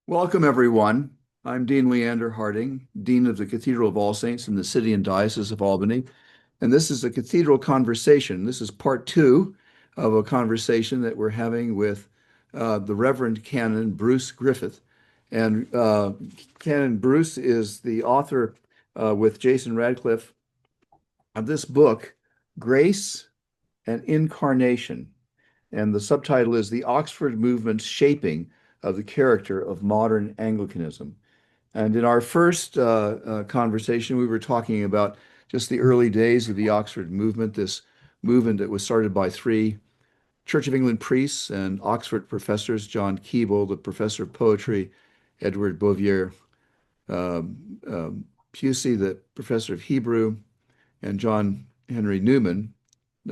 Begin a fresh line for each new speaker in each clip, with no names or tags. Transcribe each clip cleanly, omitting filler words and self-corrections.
Welcome, everyone. I'm Dean Leander Harding, Dean of the Cathedral of All Saints in the City and Diocese of Albany. And this is a Cathedral Conversation. This is part two of a conversation that we're having with the Reverend Canon Bruce Griffith. And Canon Bruce is the author with Jason Radcliffe of this book, Grace and Incarnation. And the subtitle is The Oxford Movement's Shaping of the Character of Modern Anglicanism. And in our first conversation, we were talking about just the early days of the Oxford movement, this movement that was started by three Church of England priests and Oxford professors, John Keble, the professor of poetry, Edward Bouvier Pusey, the professor of Hebrew, and John Henry Newman,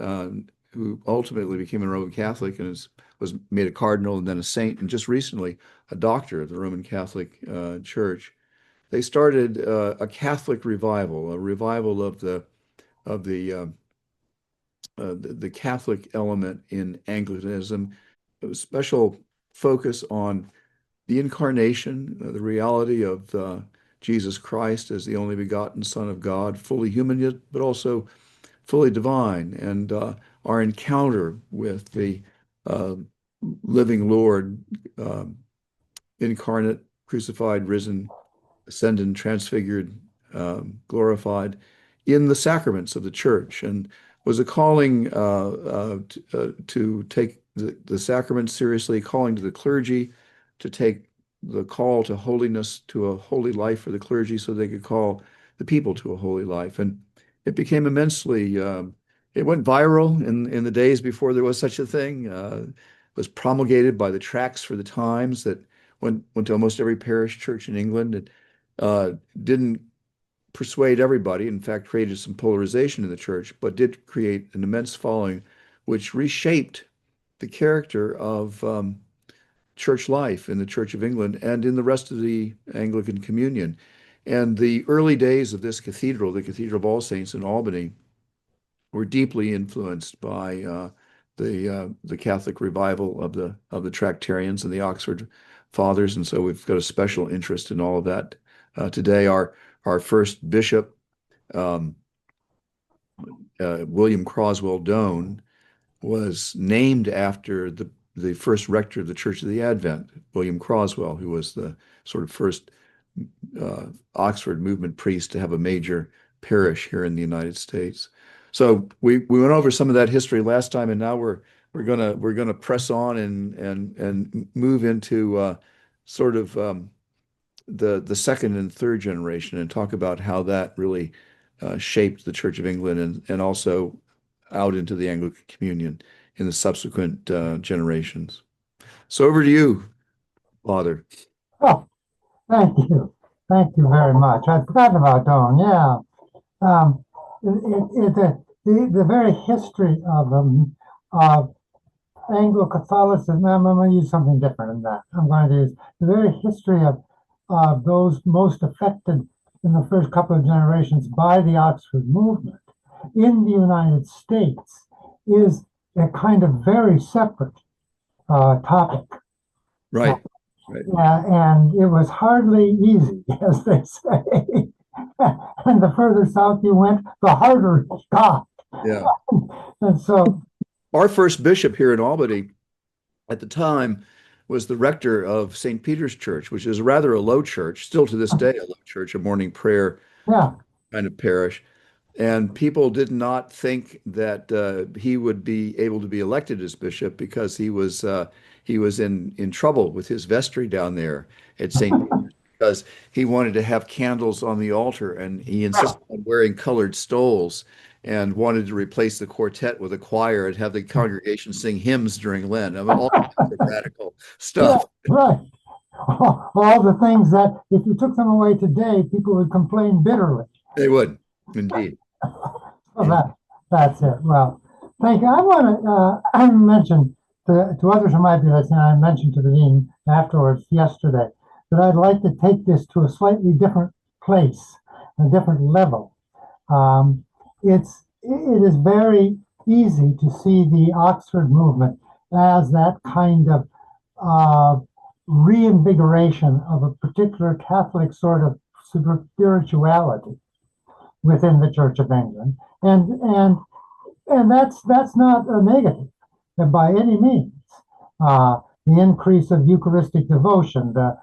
uh, who ultimately became a Roman Catholic and was made a cardinal and then a saint, and just recently a doctor of the Roman Catholic Church. They started a Catholic revival, a revival of the Catholic element in Anglicanism. It was special focus on the incarnation, the reality of Jesus Christ as the only begotten Son of God, fully human yet, but also fully divine, and our encounter with the uh, living Lord, uh, incarnate, crucified, risen, ascended, transfigured, glorified in the sacraments of the church, and was a calling to take the sacraments seriously, calling to the clergy to take the call to holiness, to a holy life for the clergy, so they could call the people to a holy life. And it became immensely, it went viral in the days before there was such a thing. It was promulgated by the Tracts for the Times that went to almost every parish church in England. It didn't persuade everybody, in fact, created some polarization in the church, but did create an immense following, which reshaped the character of church life in the Church of England and in the rest of the Anglican Communion. And the early days of this cathedral, the Cathedral of All Saints in Albany, were deeply influenced by the Catholic revival of the Tractarians and the Oxford Fathers, and so we've got a special interest in all of that. Today, our first bishop, um, William Croswell Doane, was named after the first rector of the Church of the Advent, William Croswell, who was the sort of first Oxford movement priest to have a major parish here in the United States. So we went over some of that history last time, and now we're gonna press on and move into sort of the second and third generation and talk about how that really shaped the Church of England and also out into the Anglican Communion in the subsequent generations. So over to you, Father.
Oh, thank you. Thank you very much. I forgot about Dawn. Yeah. Um, the very history of Anglo-Catholicism, I'm going to use something different than that. I'm going to use the very history of those most affected in the first couple of generations by the Oxford movement in the United States is a kind of very separate topic.
Right, right.
And it was hardly easy, as they say. And the further south you went, the harder it got.
Yeah.
And so,
Our first bishop here in Albany at the time was the rector of St. Peter's Church, which is rather a low church, still to this day, a low church, a morning prayer
yeah,
kind of parish. And people did not think that he would be able to be elected as bishop because he was in trouble with his vestry down there at St. Peter's because he wanted to have candles on the altar and he insisted on wearing colored stoles and wanted to replace the quartet with a choir and have the congregation sing hymns during Lent. I mean, all kinds of radical
yeah,
stuff.
right. All the things that if you took them away today, people would complain bitterly.
They would, indeed.
So that's it. Well, thank you. I want to mention to others who might be listening, I mentioned to the dean afterwards yesterday that I'd like to take this to a slightly different place, a different level. Um, it is very easy to see the Oxford movement as that kind of uh, reinvigoration of a particular Catholic sort of spirituality within the Church of England, and that's not a negative by any means. The increase of Eucharistic devotion, the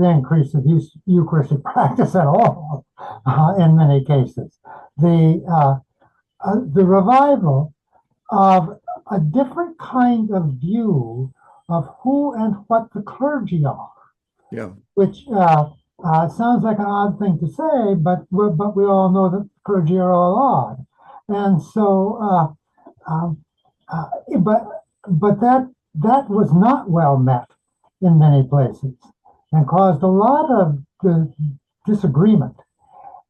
increase of Eucharistic practice at all, in many cases, the revival of a different kind of view of who and what the clergy are.
Yeah.
Which sounds like an odd thing to say, but we all know that clergy are all odd, and so but that was not well met in many places, and caused a lot of disagreement.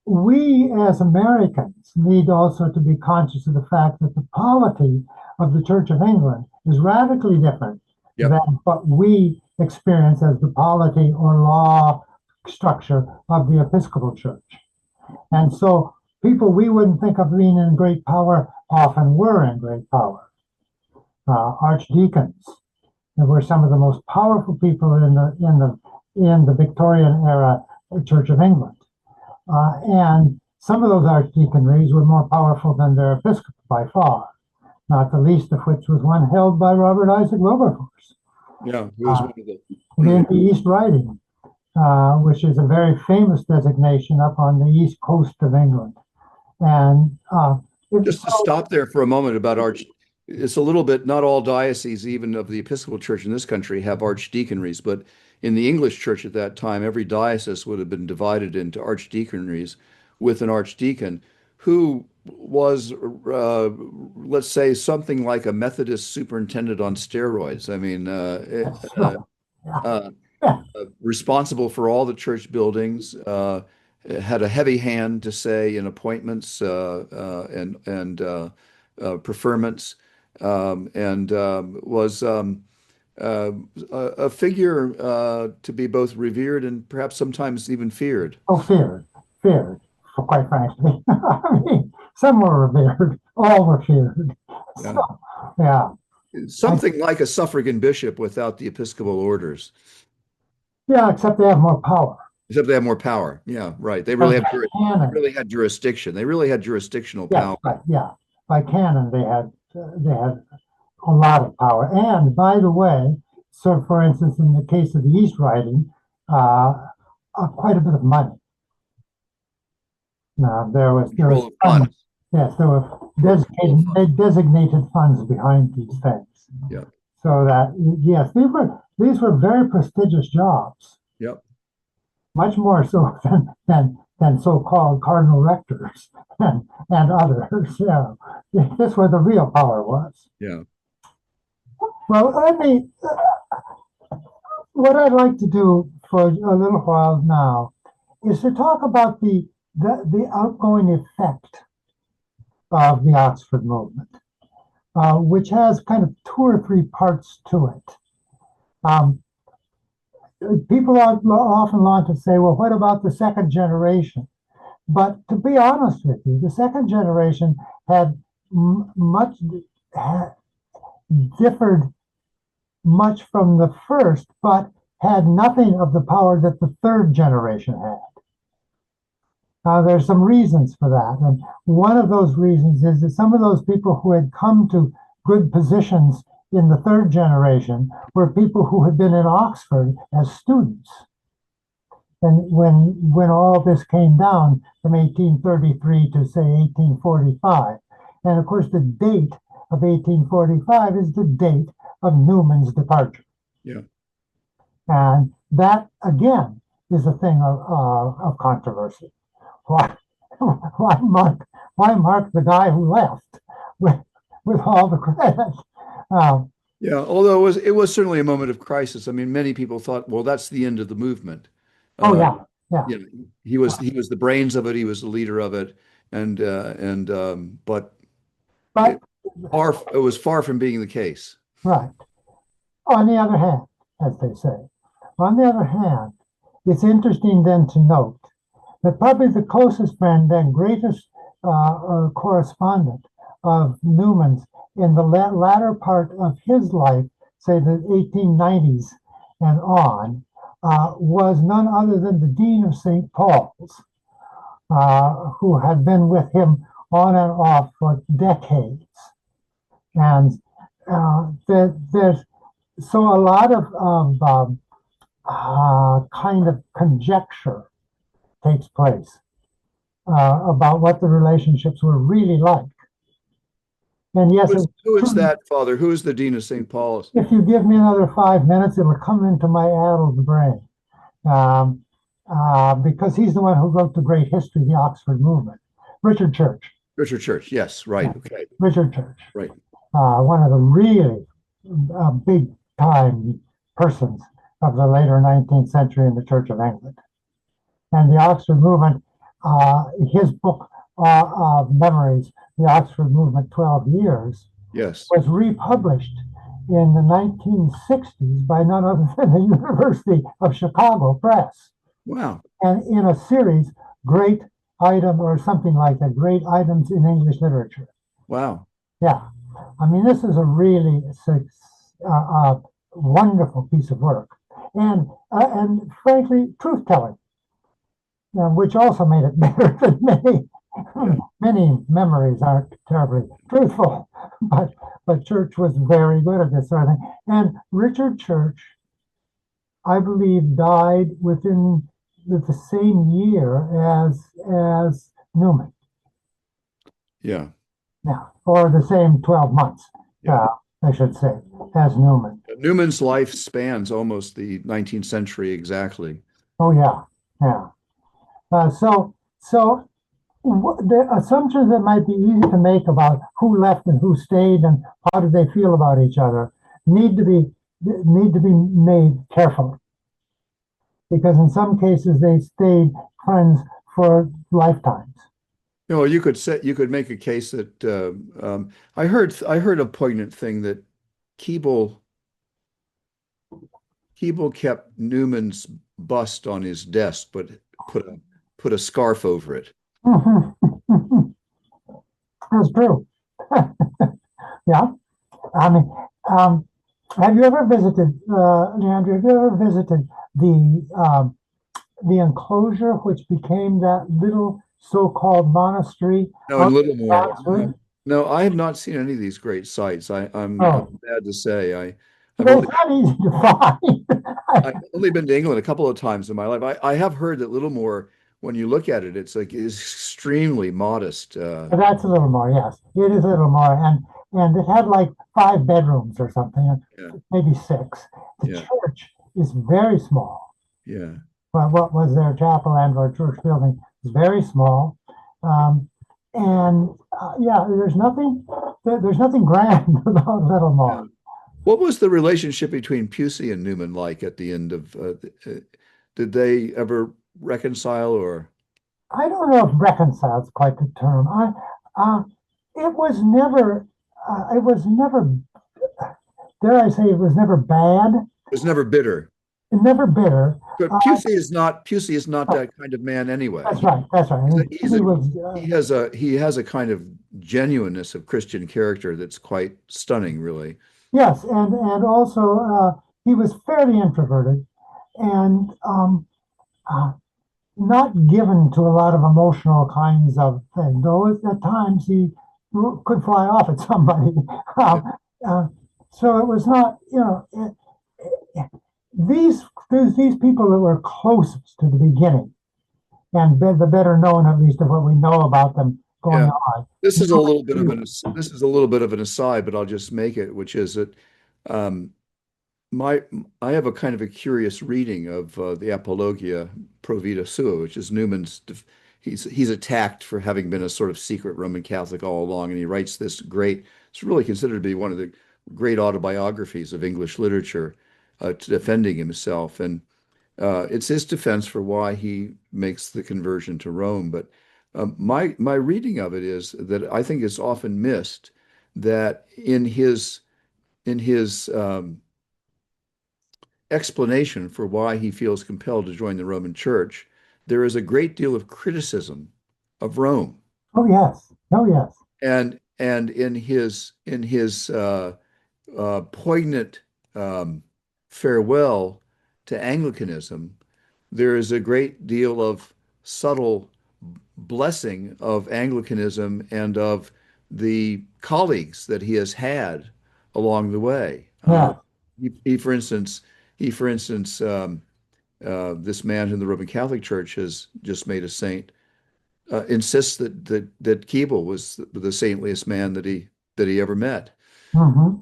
We as Americans need also to be conscious of the fact that the polity of the Church of England is radically different
Yep.
than what we experience as the polity or law structure of the Episcopal Church. And so people we wouldn't think of being in great power often were in great power. Archdeacons were some of the most powerful people in the Victorian era Church of England. And some of those archdeaconries were more powerful than their episcopate by far, not the least of which was one held by Robert Isaac Wilberforce.
Yeah, he was one of the
in the East Riding, which is a very famous designation up on the east coast of England. And
just to stop there for a moment about it's a little bit, not all dioceses, even of the Episcopal Church in this country, have archdeaconries, but in the English Church at that time, every diocese would have been divided into archdeaconries with an archdeacon who was, let's say, something like a Methodist superintendent on steroids. I mean, responsible for all the church buildings, had a heavy hand to say in appointments and preferments, and was a figure to be both revered and perhaps sometimes even feared.
Oh, feared, quite frankly. I mean, some were revered, all were feared.
Yeah.
So, yeah.
Something like a suffragan bishop without the Episcopal orders.
Yeah, except they have more power.
Except they have more power. Yeah, right. They really had jurisdiction. They really had jurisdictional power.
Right, yeah. By canon, they had a lot of power. And by the way, so for instance, in the case of the East Riding, quite a bit of money. Now there was funds. Yes, there were designated funds behind these things.
Yeah.
So that yes, these were very prestigious jobs.
Yep.
Much more so than so-called cardinal rectors and others. Yeah, that's where the real power was.
Yeah.
Well, what I'd like to do for a little while now is to talk about the outgoing effect of the Oxford movement, which has kind of 2 or 3 parts to it. People often want to say, well, what about the second generation? But to be honest with you, the second generation had differed much from the first, but had nothing of the power that the third generation had. There's some reasons for that. And one of those reasons is that some of those people who had come to good positions in the third generation were people who had been in Oxford as students. And when all this came down from 1833 to say 1845, and of course the date of 1845 is the date of Newman's departure.
Yeah.
And that again is a thing of controversy. Why mark the guy who left with all the credit?
Yeah, although it was certainly a moment of crisis. I mean, many people thought, well, that's the end of the movement.
Yeah.
You know, he was the brains of it. He was the leader of it, but it was far from being the case.
Right. On the other hand, as they say, it's interesting then to note that probably the closest friend and greatest correspondent of Newman's in the latter part of his life, say the 1890s and on, was none other than the Dean of St. Paul's, who had been with him on and off for decades. And there's so a lot of kind of conjecture takes place about what the relationships were really like. And yes,
Who is that, Father? Who is the Dean of St. Paul's?
if you give me another 5 minutes, it'll come into my addled brain. Um, because he's the one who wrote the great history of the Oxford movement. Richard Church.
Richard Church. Yes, right. Yeah. Okay.
Richard Church.
Right.
One of the really big time persons of the later 19th century in the Church of England. And the Oxford movement, his book of memories, The Oxford Movement 12 Years,
yes,
was republished in the 1960s by none other than the University of Chicago Press.
Wow.
And in a series, Great Item or something like that, Great Items in English Literature.
Wow.
Yeah. I mean, this is a really wonderful piece of work. And frankly, truth-telling, which also made it better than many memories aren't terribly truthful, but Church was very good at this sort of thing. And Richard Church, I believe, died within the same year as Newman.
Yeah.
Yeah, or the same 12 months, yeah. I should say, as Newman.
Newman's life spans almost the 19th century exactly.
Oh, yeah, yeah. So the assumptions that might be easy to make about who left and who stayed and how did they feel about each other need to be made carefully, because in some cases they stayed friends for lifetimes.
You know, you could make a case that I heard a poignant thing that Keble kept Newman's bust on his desk, but put a scarf over it.
That's true. Yeah, I mean, have you ever visited, Leander? Have you ever visited the enclosure which became that little so-called monastery?
No, in Littlemore. No, I have not seen any of these great sites. I'm sad to say. I've
not easy to find.
I've only been to England a couple of times in my life. I have heard that Littlemore, when you look at it, it's extremely modest.
That's a little more, yes. It is a little more, and it had like 5 bedrooms or something, maybe 6. The church is very small.
Yeah.
Well, what was their chapel and our church building is very small, there's nothing grand about Littlemore.
Yeah. What was the relationship between Pusey and Newman like at the end of? Did they ever reconcile, or?
I don't know if reconcile is quite the term. It was never. Dare I say, it was never bad.
It was never bitter.
Never bitter.
But Pusey is not that kind of man anyway.
That's right. That's right.
He has a kind of genuineness of Christian character that's quite stunning, really.
Yes, and also he was fairly introverted and not given to a lot of emotional kinds of things. Though at times he could fly off at somebody. So it was not, these people that were closest to the beginning, and the better known, at least, of what we know about them going on.
This is a little bit of an aside, but I'll just make it, which is that I have a kind of a curious reading of the Apologia Pro Vita Sua, which is Newman's. He's attacked for having been a sort of secret Roman Catholic all along, and he writes this great. It's really considered to be one of the great autobiographies of English literature, defending himself, and it's his defense for why he makes the conversion to Rome. But my reading of it is that I think it's often missed that in his explanation for why he feels compelled to join the Roman Church, there is a great deal of criticism of Rome.
Oh yes, oh yes.
And in his poignant farewell to Anglicanism, there is a great deal of subtle blessing of Anglicanism and of the colleagues that he has had along the way.
Yeah.
For instance, this man in the Roman Catholic Church has just made a saint, insists that Keble was the saintliest man that he ever met.
Hmm.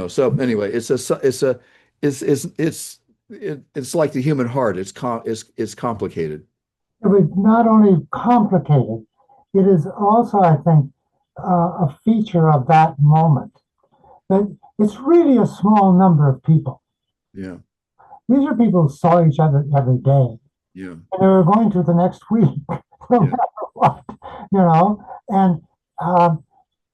So anyway, it's like the human heart. It's complicated.
It was not only complicated, it is also, I think, a feature of that moment that it's really a small number of people.
Yeah,
These are people who saw each other every day,
yeah,
and they were going to the next week, no
yeah,
matter what, you know. And um,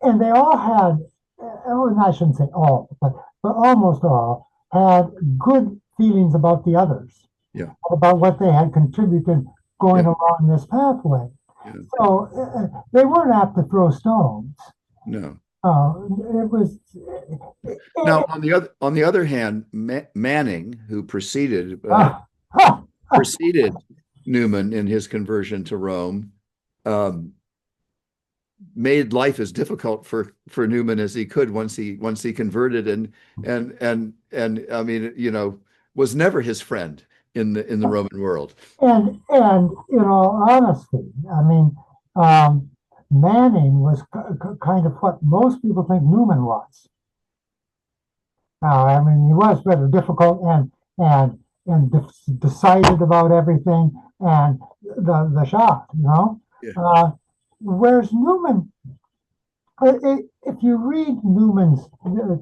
and they all had, and I shouldn't say all, but almost all had good feelings about the others,
yeah,
about what they had contributed going
yeah,
along this pathway.
yeah.
So they weren't apt to throw stones.
No.
It was.
Now, on the other hand, Manning, who
Uh, uh,
preceded Newman in his conversion to Rome, um, made life as difficult for Newman as he could once he converted, and I mean, was never his friend in the Roman world.
and in all honesty, I mean, um, Manning was kind of what most people think Newman was. I mean, he was rather difficult and decided about everything and the shot, you know.
Yeah,
Whereas Newman, if you read Newman's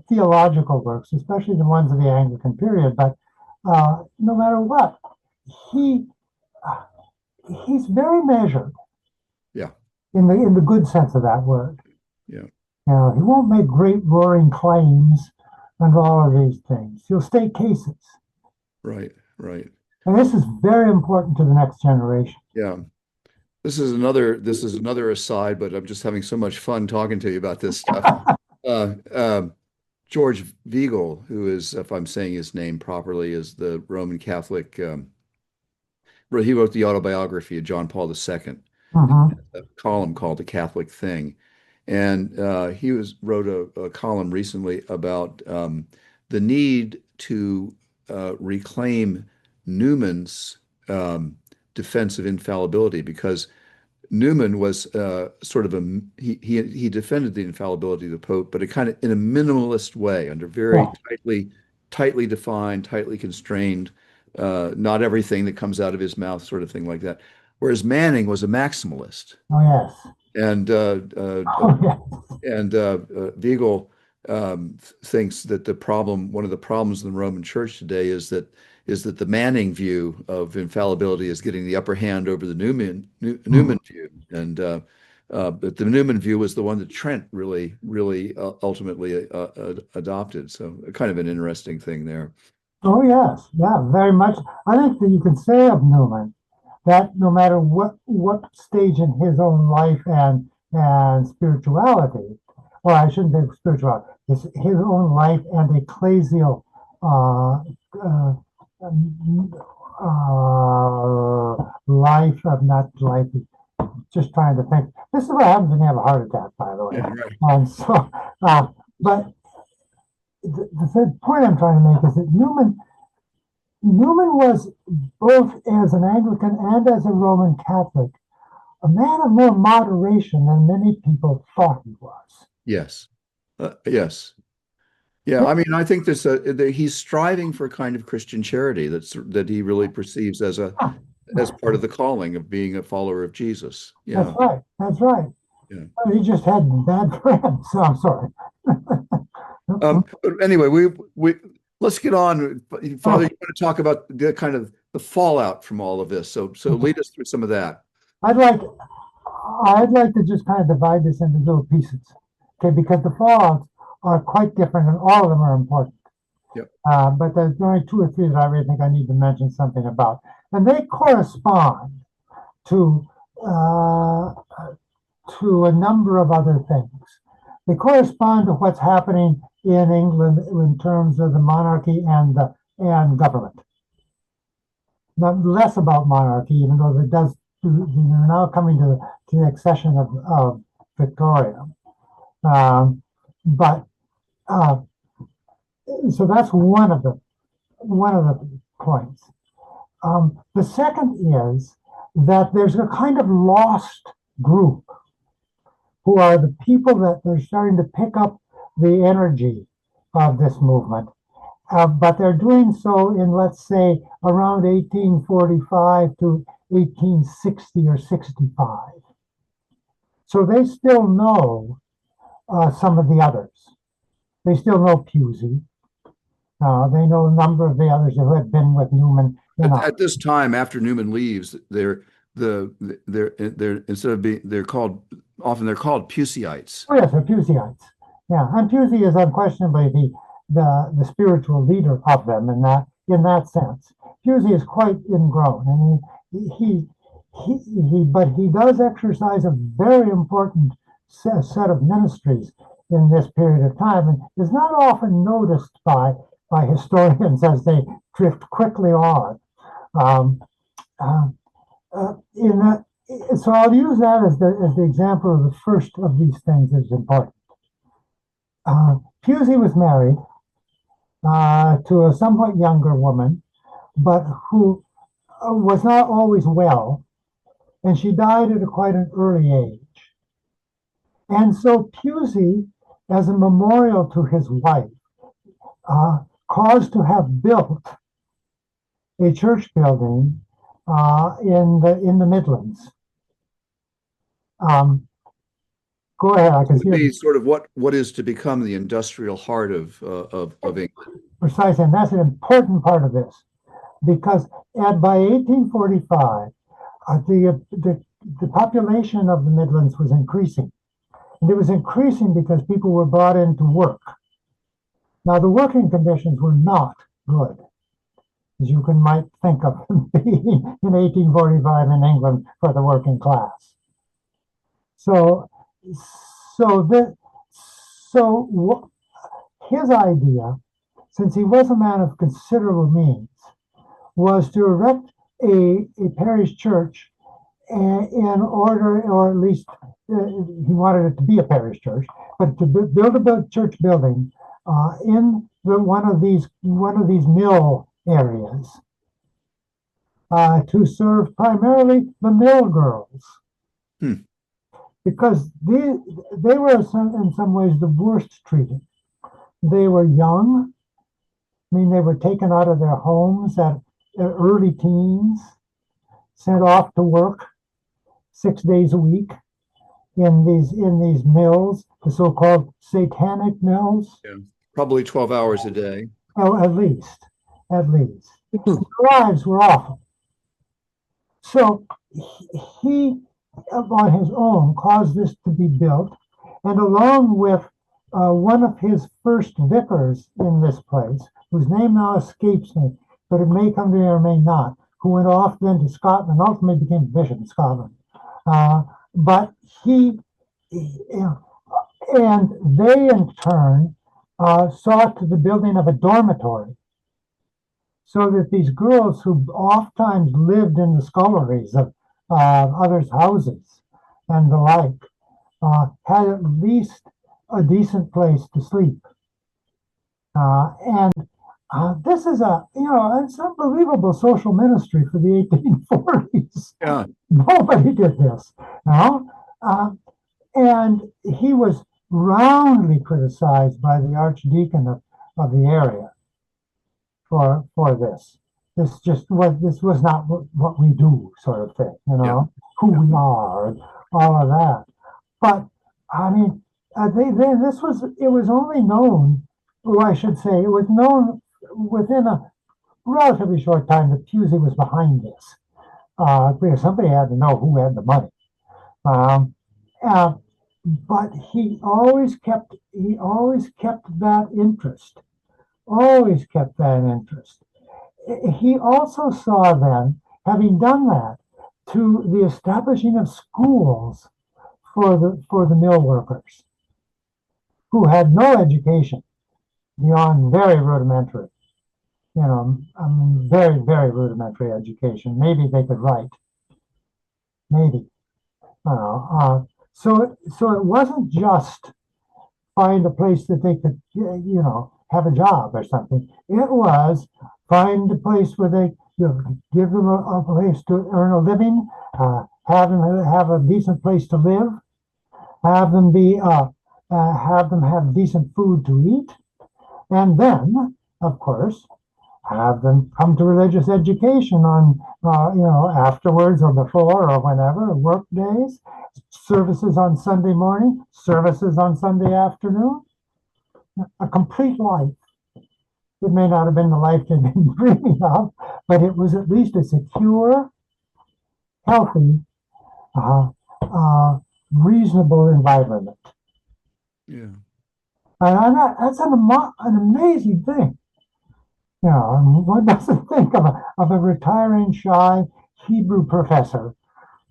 theological works, especially the ones of the Anglican period, but no matter what, he he's very measured
yeah,
in the good sense of that word.
yeah.
He won't make great roaring claims and all of these things. He'll state cases.
Right, right.
And this is very important to the next generation.
Yeah. This is another aside, but I'm just having so much fun talking to you about this stuff. Uh, um, George Vigel, who is, if I'm saying his name properly, is the Roman Catholic. He wrote the autobiography of John Paul II,
Uh-huh.
a column called The Catholic Thing, and he wrote a column recently about the need to reclaim Newman's defense of infallibility, because Newman was sort of he defended the infallibility of the Pope, but in a minimalist way, under very
Yeah.
tightly defined, tightly constrained, not everything that comes out of his mouth, sort of thing like that. Whereas Manning was a maximalist,
Oh, yes.
and
Oh, yes.
Vigel thinks that one of the problems in the Roman Church today is that the Manning view of infallibility is getting the upper hand over the Newman view, and but the Newman view was the one that Trent really ultimately adopted. So kind of an interesting thing there.
Oh, yes. Yeah, very much. I think that you can say of Newman that no matter what stage in his own life and spirituality, or I shouldn't say spirituality, his own life and ecclesial uh, uh, life of not life, just trying to think. This is what happens when you have a heart attack, by the way.
Yeah, right.
And so, but the point I'm trying to make is that Newman was, both as an Anglican and as a Roman Catholic, a man of more moderation than many people thought he was.
Yes. Yes. Yeah. I mean, I think he's striving for a kind of Christian charity that he really perceives as part of the calling of being a follower of Jesus.
That's
Yeah.
right. That's right.
Yeah.
He just had bad friends. So I'm sorry.
But anyway, we let's get on. Father,
Oh,
you want to talk about the kind of the fallout from all of this. So lead us through some of that.
I'd like I'd like to just kind of divide this into little pieces, okay? Because the fallouts are quite different, and all of them are important.
Yep.
But there's only two or three that I really think I need to mention something about, and they correspond to uh, to a number of other things. They correspond to what's happening in England in terms of the monarchy and government. not less about monarchy, even though it does. We're now coming to the accession of Victoria. But so that's one of the points. The second is that there's a kind of lost group who are the people that they're starting to pick up the energy of this movement. But they're doing so in, let's say, around 1845 to 1860 or 65. So they still know some of the others. They still know Pusey. They know a number of the others who had been with Newman.
At this time, after Newman leaves, they're instead of being they're called Puseyites.
Oh yes, the Puseyites. Yeah, and Pusey is unquestionably the spiritual leader of them in that sense. Pusey is quite ingrown, and but he does exercise a very important set of ministries in this period of time, and is not often noticed by historians as they drift quickly on. In that, so I'll use that as the example of the first of these things that is important. Pusey was married to a somewhat younger woman, but who was not always well, and she died at quite an early age. And so Pusey, as a memorial to his wife, caused to have built a church building in the Midlands. Go ahead. I can see
Be sort of what is to become the industrial heart of England.
Precisely, and that's an important part of this, because by 1845, the population of the Midlands was increasing, and it was increasing because people were brought in to work. Now, the working conditions were not good, as you might think of them being in 1845 in England for the working class. So his idea, since he was a man of considerable means, was to erect a parish church in order, or at least he wanted it to be a parish church, but to build a church building in one of these mill areas to serve primarily the mill girls. Because they were in some ways the worst treated. They were young. I mean, they were taken out of their homes at early teens, sent off to work 6 days a week in these mills, the so-called satanic mills.
Yeah. Probably 12 hours a day.
Oh, at least. Their lives were awful. So he on his own caused this to be built, and along with one of his first vicars in this place, whose name now escapes me, but it may come to me or may not, who went off then to Scotland, ultimately became bishop in Scotland. But and they in turn saw to the building of a dormitory, so that these girls who oftentimes lived in the sculleries of others' houses and the like had at least a decent place to sleep. And this is it's unbelievable social ministry for the 1840s.
Yeah.
Nobody did this, and he was roundly criticized by the archdeacon of the area for this. This was not what we do, sort of thing, who we are, and all of that. But I mean, it was only known, or I should say, it was known within a relatively short time that Pusey was behind this, because somebody had to know who had the money. But he always kept that interest. Always kept that interest. He also saw then, having done that, to the establishing of schools for the mill workers who had no education beyond very rudimentary. I mean, very, very rudimentary education. Maybe they could write, maybe. So it wasn't just find a place that they could, have a job or something. It was find a place where they, give them a place to earn a living, have them have a decent place to live, have them have them have decent food to eat, and then, of course, have them come to religious education on, afterwards or before or whenever, work days, services on Sunday morning, services on Sunday afternoon, a complete life. It may not have been the life they'd been dreaming of, but it was at least a secure, healthy, uh, uh, reasonable environment.
Yeah.
That's an amazing thing. I mean, one doesn't think of a retiring shy Hebrew professor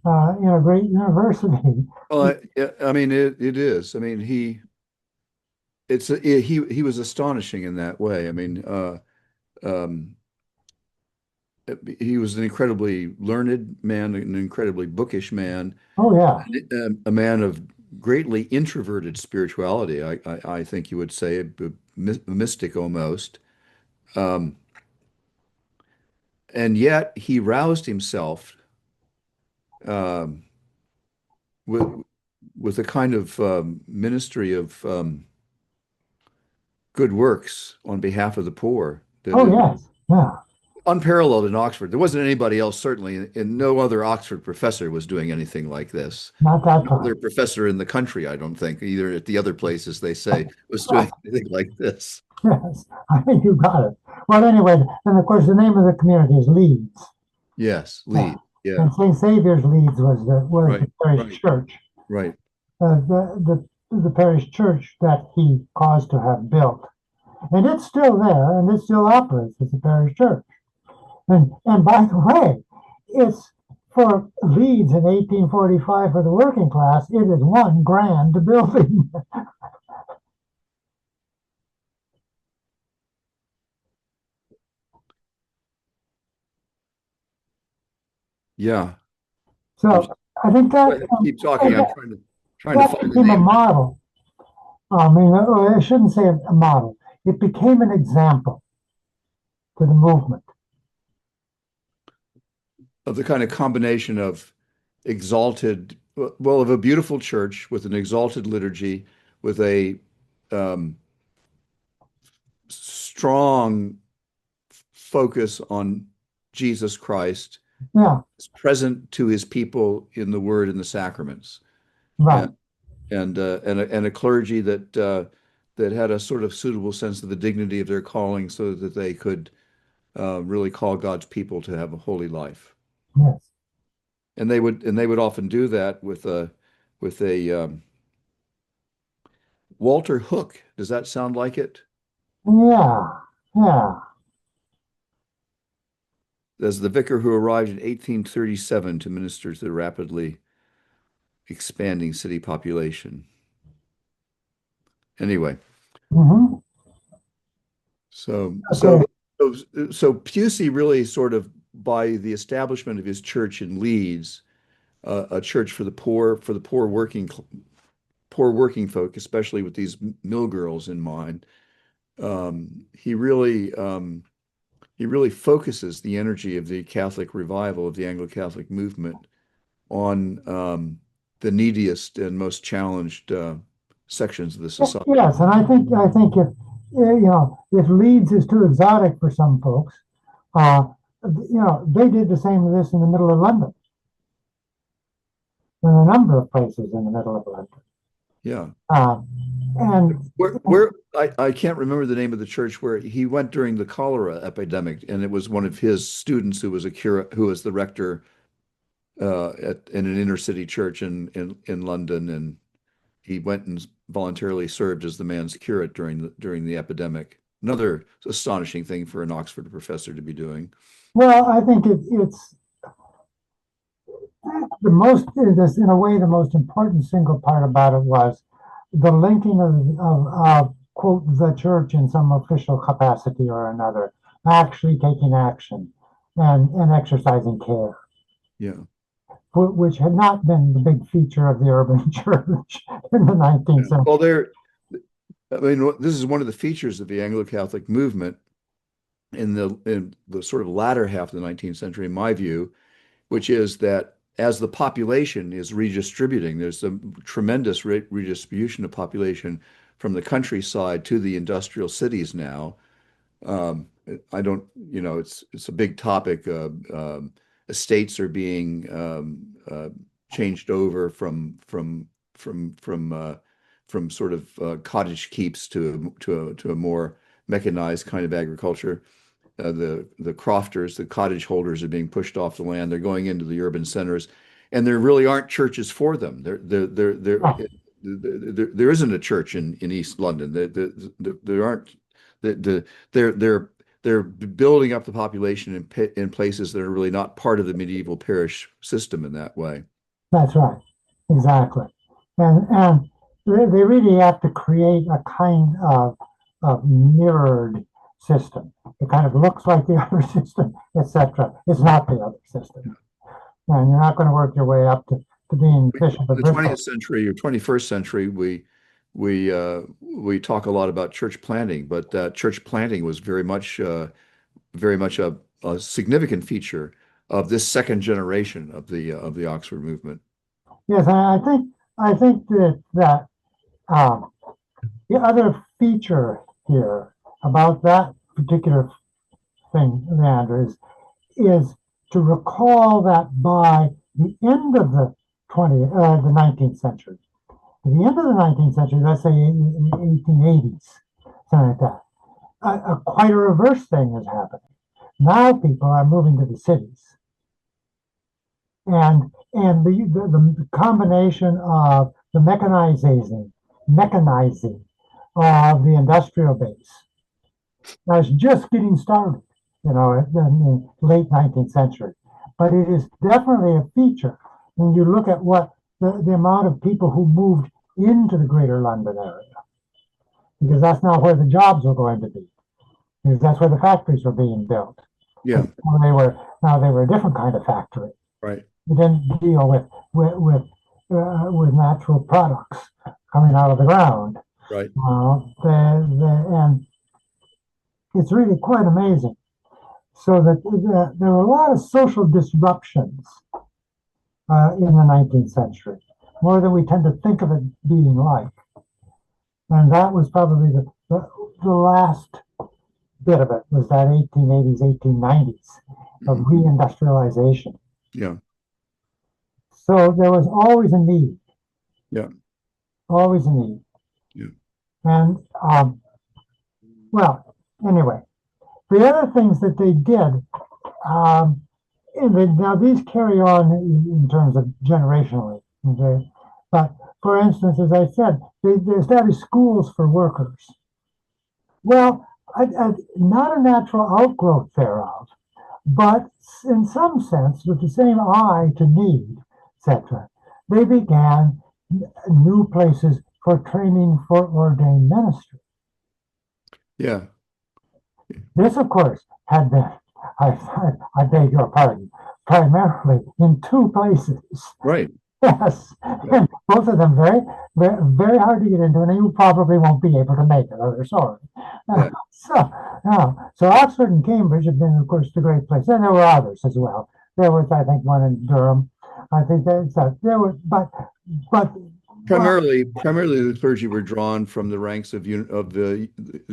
in a great university.
Well, I mean, it is. I mean, he was astonishing in that way. I mean, um, he was an incredibly learned man, an incredibly bookish man,
Oh yeah,
a man of greatly introverted spirituality. I think you would say a mystic almost. Um, and yet he roused himself um, with a kind of ministry of good works on behalf of the poor that
oh
is
yes, yeah,
unparalleled in Oxford. There wasn't anybody else, certainly, and no other Oxford professor was doing anything like this.
not that
No
time.
other professor in the country, I don't think, either at the other places they say, was doing anything like this.
Yes, I think you got it. Well, anyway, and of course, the name of the community is Leeds.
Yes,
Yeah,
Lee. Yeah,
and St. Saviour's Leeds was
right,
the parish
right,
church,
right.
the parish church that he caused to have built, and it's still there, and it still operates as a parish church. And by the way, it's for Leeds in 1845 for the working class. It is one grand building.
Yeah. I'm
So I think
go ahead, keep talking. I'm trying to
that
find the
became a
name of it.
model. I mean, I shouldn't say a model. It became an example to the movement.
Of the kind of combination of exalted, well, of a beautiful church with an exalted liturgy, with a um, strong focus on Jesus Christ,
Yeah,
is present to his people in the word and the sacraments,
right.
and and a clergy that had a sort of suitable sense of the dignity of their calling, so that they could really call God's people to have a holy life.
Yes.
And they would often do that with a Walter Hook. Does that sound like it?
Yeah. Yeah.
As the vicar who arrived in 1837 to minister to the rapidly expanding city population. Anyway,
Hmm.
so
Okay.
so so Pusey really sort of, by the establishment of his church in Leeds, a church for the poor working folk, especially with these mill girls in mind. Um, he really um, he really focuses the energy of the Catholic revival of the Anglo-Catholic movement on the neediest and most challenged sections of the society.
Yes, and I think if if Leeds is too exotic for some folks, they did the same with this in the middle of London, in a number of places in the middle of London.
Yeah.
Uh, and
Where I can't remember the name of the church where he went during the cholera epidemic, and it was one of his students who was a curate, who was the rector in an inner city church in London, and he went and voluntarily served as the man's curate during the epidemic. Another astonishing thing for an Oxford professor to be doing.
well, I think it's the most, this, in a way, the most important single part about it was the linking of quote, the church in some official capacity or another actually taking action and exercising care,
Yeah.
which had not been the big feature of the urban church in the 19th
Yeah. Well,
century.
I mean, this is one of the features of the Anglo-Catholic movement in the sort of latter half of the 19th century, in my view, which is that as the population is redistributing, there's a tremendous redistribution of population from the countryside to the industrial cities now. Um, I don't, it's a big topic. Estates are being changed over from sort of cottage keeps to a more mechanized kind of agriculture. The crofters, the cottage holders are being pushed off the land. They're going into the urban centers, and there really aren't churches for them.
Oh,
There isn't a church in East London. There aren't. The, they're building up the population in places that are really not part of the medieval parish system in that way.
that's right. Exactly. And they really have to create a kind of mirrored system. It kind of looks like the other system, etc. It's not the other system. And you're not going to work your way up to being Bishop
In
of
the
Bristol.
20th century or 21st century, we talk a lot about church planting, but church planting was very much a significant feature of this second generation of the Oxford movement.
Yes, and I think that um, the other feature here about that particular thing, Leander, is to recall that by the end of the 19th century, at the end of the 19th century, let's say in the 1880s, something like that, quite a reverse thing is happening. Now people are moving to the cities, and the combination of the mechanizing of the industrial base that's just getting started, in the late 19th century. But it is definitely a feature when you look at what the amount of people who moved into the greater London area, because that's not where the jobs were going to be, because that's where the factories were being built.
Yeah,
Now they were a different kind of factory.
right,
They didn't deal with natural products coming out of the ground.
right.
And it's really quite amazing. So that there were a lot of social disruptions in the 19th century, more than we tend to think of it being like. And that was probably the last bit of it was that 1880s, 1890s of
Mhm.
reindustrialization.
Yeah,
So there was
yeah,
always a need.
yeah.
And well, anyway, the other things that they did, um, now these carry on in terms of generationally. Okay? But for instance, as I said, they established schools for workers. Well, not a natural outgrowth thereof, but in some sense, with the same eye to need, etc., they began new places for training for ordained ministry.
Yeah,
This, of course, had been, I beg your pardon, primarily in two places.
right.
Yes,
Yeah,
and both of them very, very, very hard to get into, and you probably won't be able to make it, or sorry.
yeah,
So Oxford and Cambridge have been, of course, the great place, and there were others as well. There was, I think, one in Durham. I think there were, but well,
primarily the clergy were drawn from the ranks of the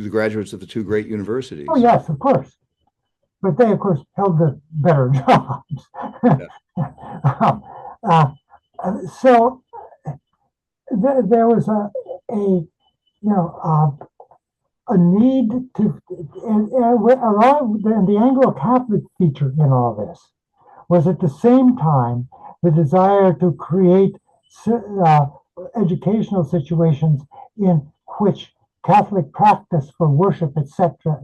graduates of the two great
oh
universities.
yes, of course, but they, of course, held the better jobs.
Yeah,
um, uh, so there was a need to, and the Anglo-Catholic feature in all this was at the same time the desire to create uh, educational situations in which Catholic practice for worship, etc.,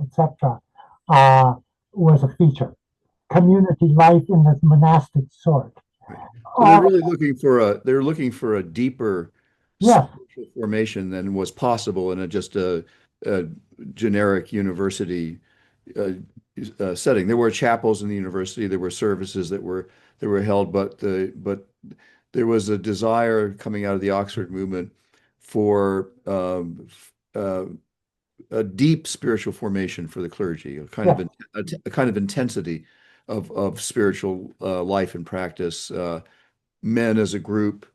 was a feature. Community life in the monastic sort.
right. So
All
they're looking for a deeper
yes,
spiritual formation than was possible in just a generic university, uh, setting. There were chapels in the university, there were services that were held, but there was a desire coming out of the Oxford movement for uh, a deep spiritual formation for the clergy,
Yeah.
a kind of intensity of spiritual life and practice. Men as a group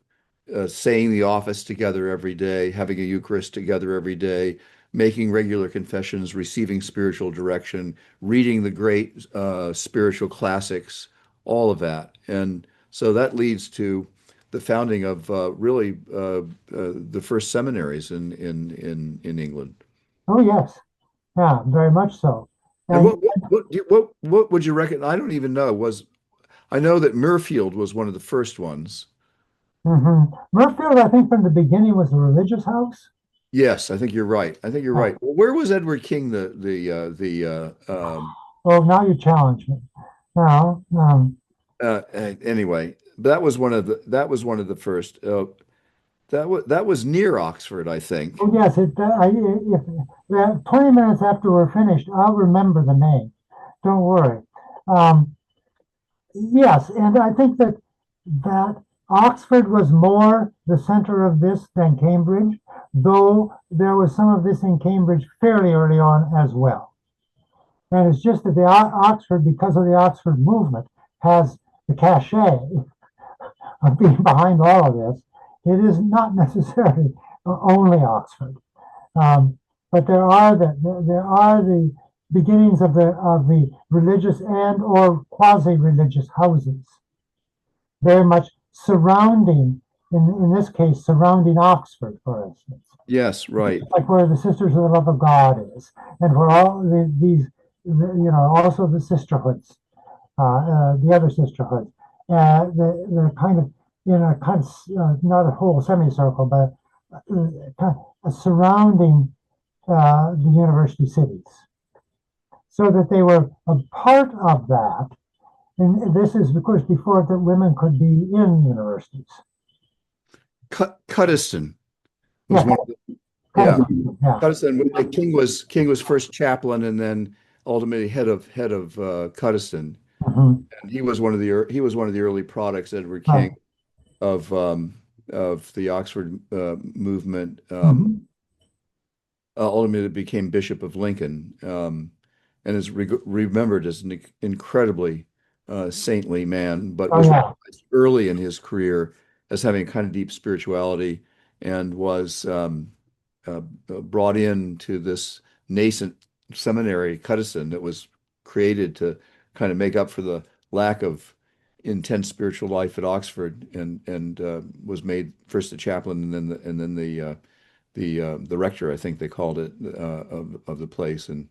saying the office together every day, having a Eucharist together every day, making regular confessions, receiving spiritual direction, reading the great spiritual classics, all of that. And so that leads to the founding of the first seminaries in England.
Oh, yes. Yeah, very much so.
And
And
what would you reckon? I don't even know. I know that Muirfield was one of the first ones.
Murfield, I think from the beginning was a religious house.
Yes, I think you're right. I think you're
Uh,
right. Well, where was Edward King
well, now you challenge me. Now,
anyway, that was one of the first. That was near Oxford, I think.
oh yes, if 20 minutes after we're finished, I'll remember the name. Don't worry. Um, yes, and I think that Oxford was more the center of this than Cambridge, though there was some of this in Cambridge fairly early on as well. And it's just that the Oxford, because of the Oxford movement, has the cachet of being behind all of this. It is not necessarily only Oxford, but there are the beginnings of the religious and or quasi religious houses, very much surrounding, in this case, surrounding Oxford, for instance,
Yes, right.
like where the Sisters of the Love of God is, and where all these, also the sisterhoods, the other sisterhoods, the kind of not a whole semicircle, but kind of surrounding the university cities, so that they were a part of that. And this is, of course, before that women could be in universities.
Cuddesdon was
Yeah,
one of the,
kind
yeah.
of, yeah.
Cuddesdon. King was first chaplain and then ultimately head of Cuddesdon.
Mhm.
And he was one of the early products, Edward
Right.
King, of the Oxford movement.
Mhm.
Ultimately became Bishop of Lincoln, and is remembered as an incredibly saintly man, but
Oh,
was
yeah.
recognized early in his career as having a kind of deep spirituality and was brought into this nascent seminary, Cuddesdon, that was created to kind of make up for the lack of intense spiritual life at Oxford, and was made first a chaplain and then the rector, I think they called it, of the place. And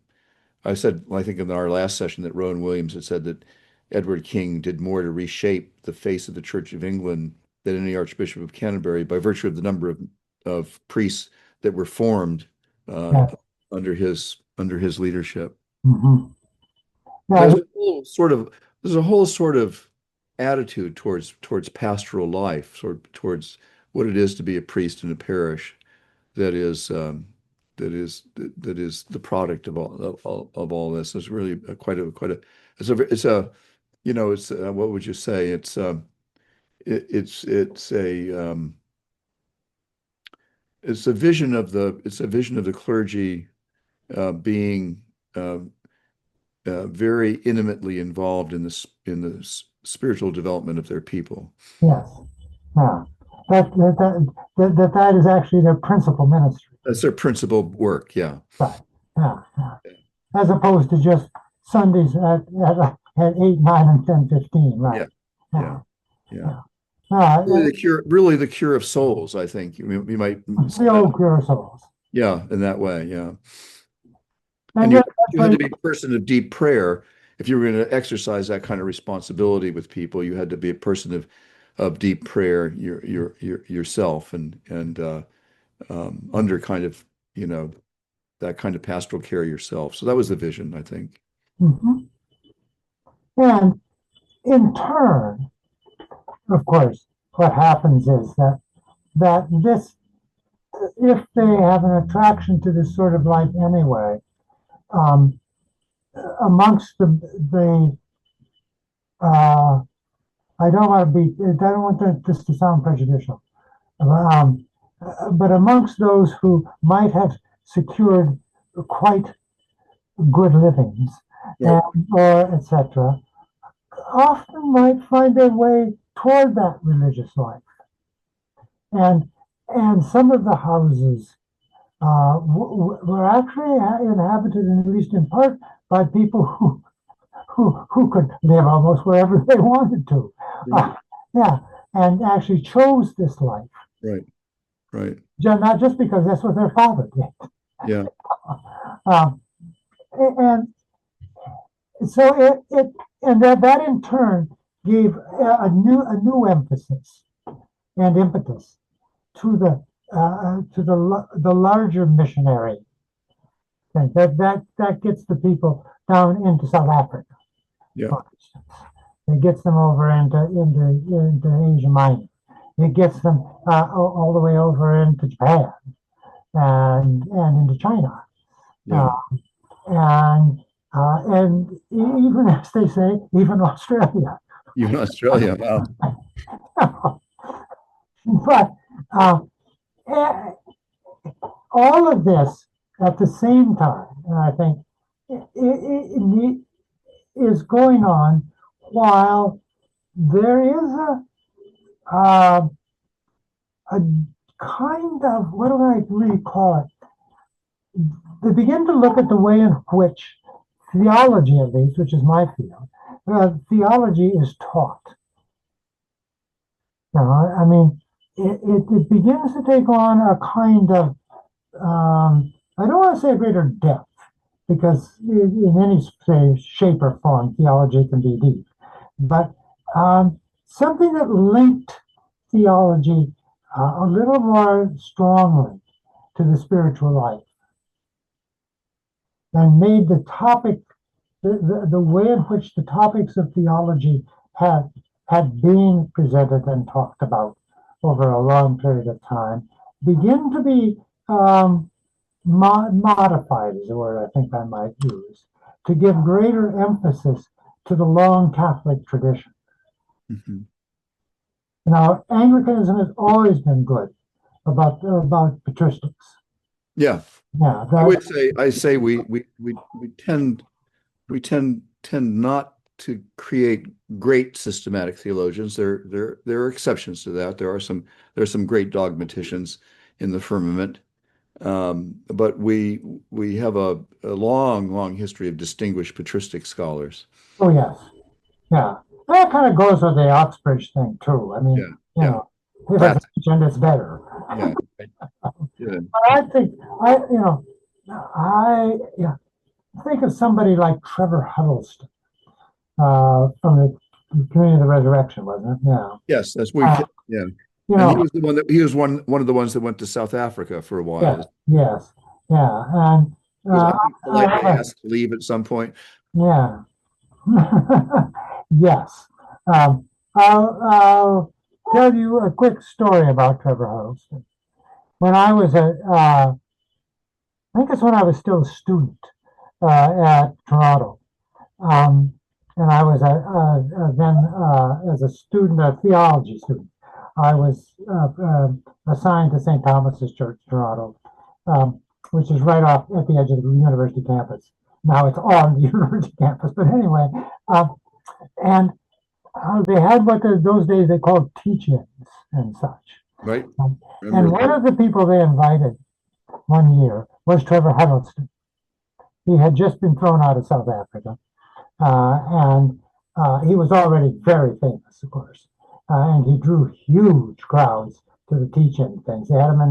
I said, well, I think in our last session that Rowan Williams had said that Edward King did more to reshape the face of the Church of England than any Archbishop of Canterbury by virtue of the number of priests that were formed uh,
Yeah.
under his leadership.
Mhm. Yeah.
There's a whole sort of there's a whole sort of attitude towards pastoral life, towards what it is to be a priest in a parish that is that is the product of all this. It's really quite a it's a it's what would you say? It's a vision of the clergy being very intimately involved in spiritual development of their people.
Yes. Yeah. That is actually their principal ministry.
That's their principal work. Yeah.
Right. Yeah. Yeah. As opposed to just Sundays at 8, 9, and 10, 15. Right.
Yeah. Yeah.
Yeah.
Yeah.
Yeah. Uh,
Really the cure of souls, I think. We might say
the
that.
old pure souls.
Yeah, in that way. Yeah. And
And yet, that's
you had
why,
to be a person of deep prayer. If you were going to exercise that kind of responsibility with people, you had to be a person of deep prayer yourself and under kind of, that kind of pastoral care yourself. So that was the vision, I think.
mhm. And in turn, of course, what happens is that this, if they have an attraction to this sort of life anyway, um, amongst the I don't want to be, I don't want this to sound prejudicial, um, but amongst those who might have secured quite good livings,
Right.
or etc., often might find their way toward that religious life. And and some of the houses were actually inhabited, at least in part, by people who could live almost wherever they wanted to.
Right.
Yeah, and actually chose this life,
Right. Right.
not just because that's what their father did.
Yeah.
Um, and so and that in turn gave a new emphasis and impetus to the larger missionary thing that gets the people down into South Africa,
Yeah.
for instance. It gets them over into Asia Minor. It gets them all the way over into Japan and into China,
Yeah.
uh, and even, as they say, even Australia.
Even Australia. Wow.
But eh, all of this at the same time, and I think it is going on while there is uh, a kind of, what do I really call it? They begin to look at the way in which theology, at least, which is my field, theology is taught. I mean, it begins to take on a kind of, I don't want to say a greater depth, because in any say, shape or form, theology can be deep, but something that linked theology a little more strongly to the spiritual life and made the topic, the way in which the topics of theology had been presented and talked about over a long period of time, begin to be modified, is the word I think I might use, to give greater emphasis to the long Catholic tradition.
Mm-hmm.
Now, Anglicanism has always been good about patristics.
Yeah.
Yeah,
I say we tend not to create great systematic theologians. There are exceptions to that. There are some great dogmaticians in the firmament. But we have a long history of distinguished patristic scholars.
oh yes, yeah. That kind of goes with the Oxbridge thing too. I mean,
Yeah, yeah.
if it's
That's
ancient, it's better.
yeah. Yeah.
But I think I yeah, think of somebody like Trevor Huddleston from the Community of the Resurrection, wasn't it? Yeah.
Yes, that's
Uh,
yeah.
you
And he
know,
was the one that he was one of the ones that went to South Africa for a
yeah,
while.
yes, yeah, and
He was, I
uh,
think,
I
politely
have a,
asked to leave at some point.
yeah, yes. I'll tell you a quick story about Trevor Huddleston. When I was I think it's when I was still a student at Toronto. Um, and I was then, as a student, a theology student, I was assigned to St. Thomas's Church, Toronto, which is right off at the edge of the university campus. Now it's on the university campus, but anyway, and they had what those days they called teach-ins and such.
Right?
And
Remember?
one of the people they invited one year was Trevor Huddleston. He had just been thrown out of South Africa. And he was already very famous, of course, and he drew huge crowds to the teach-in things. They had him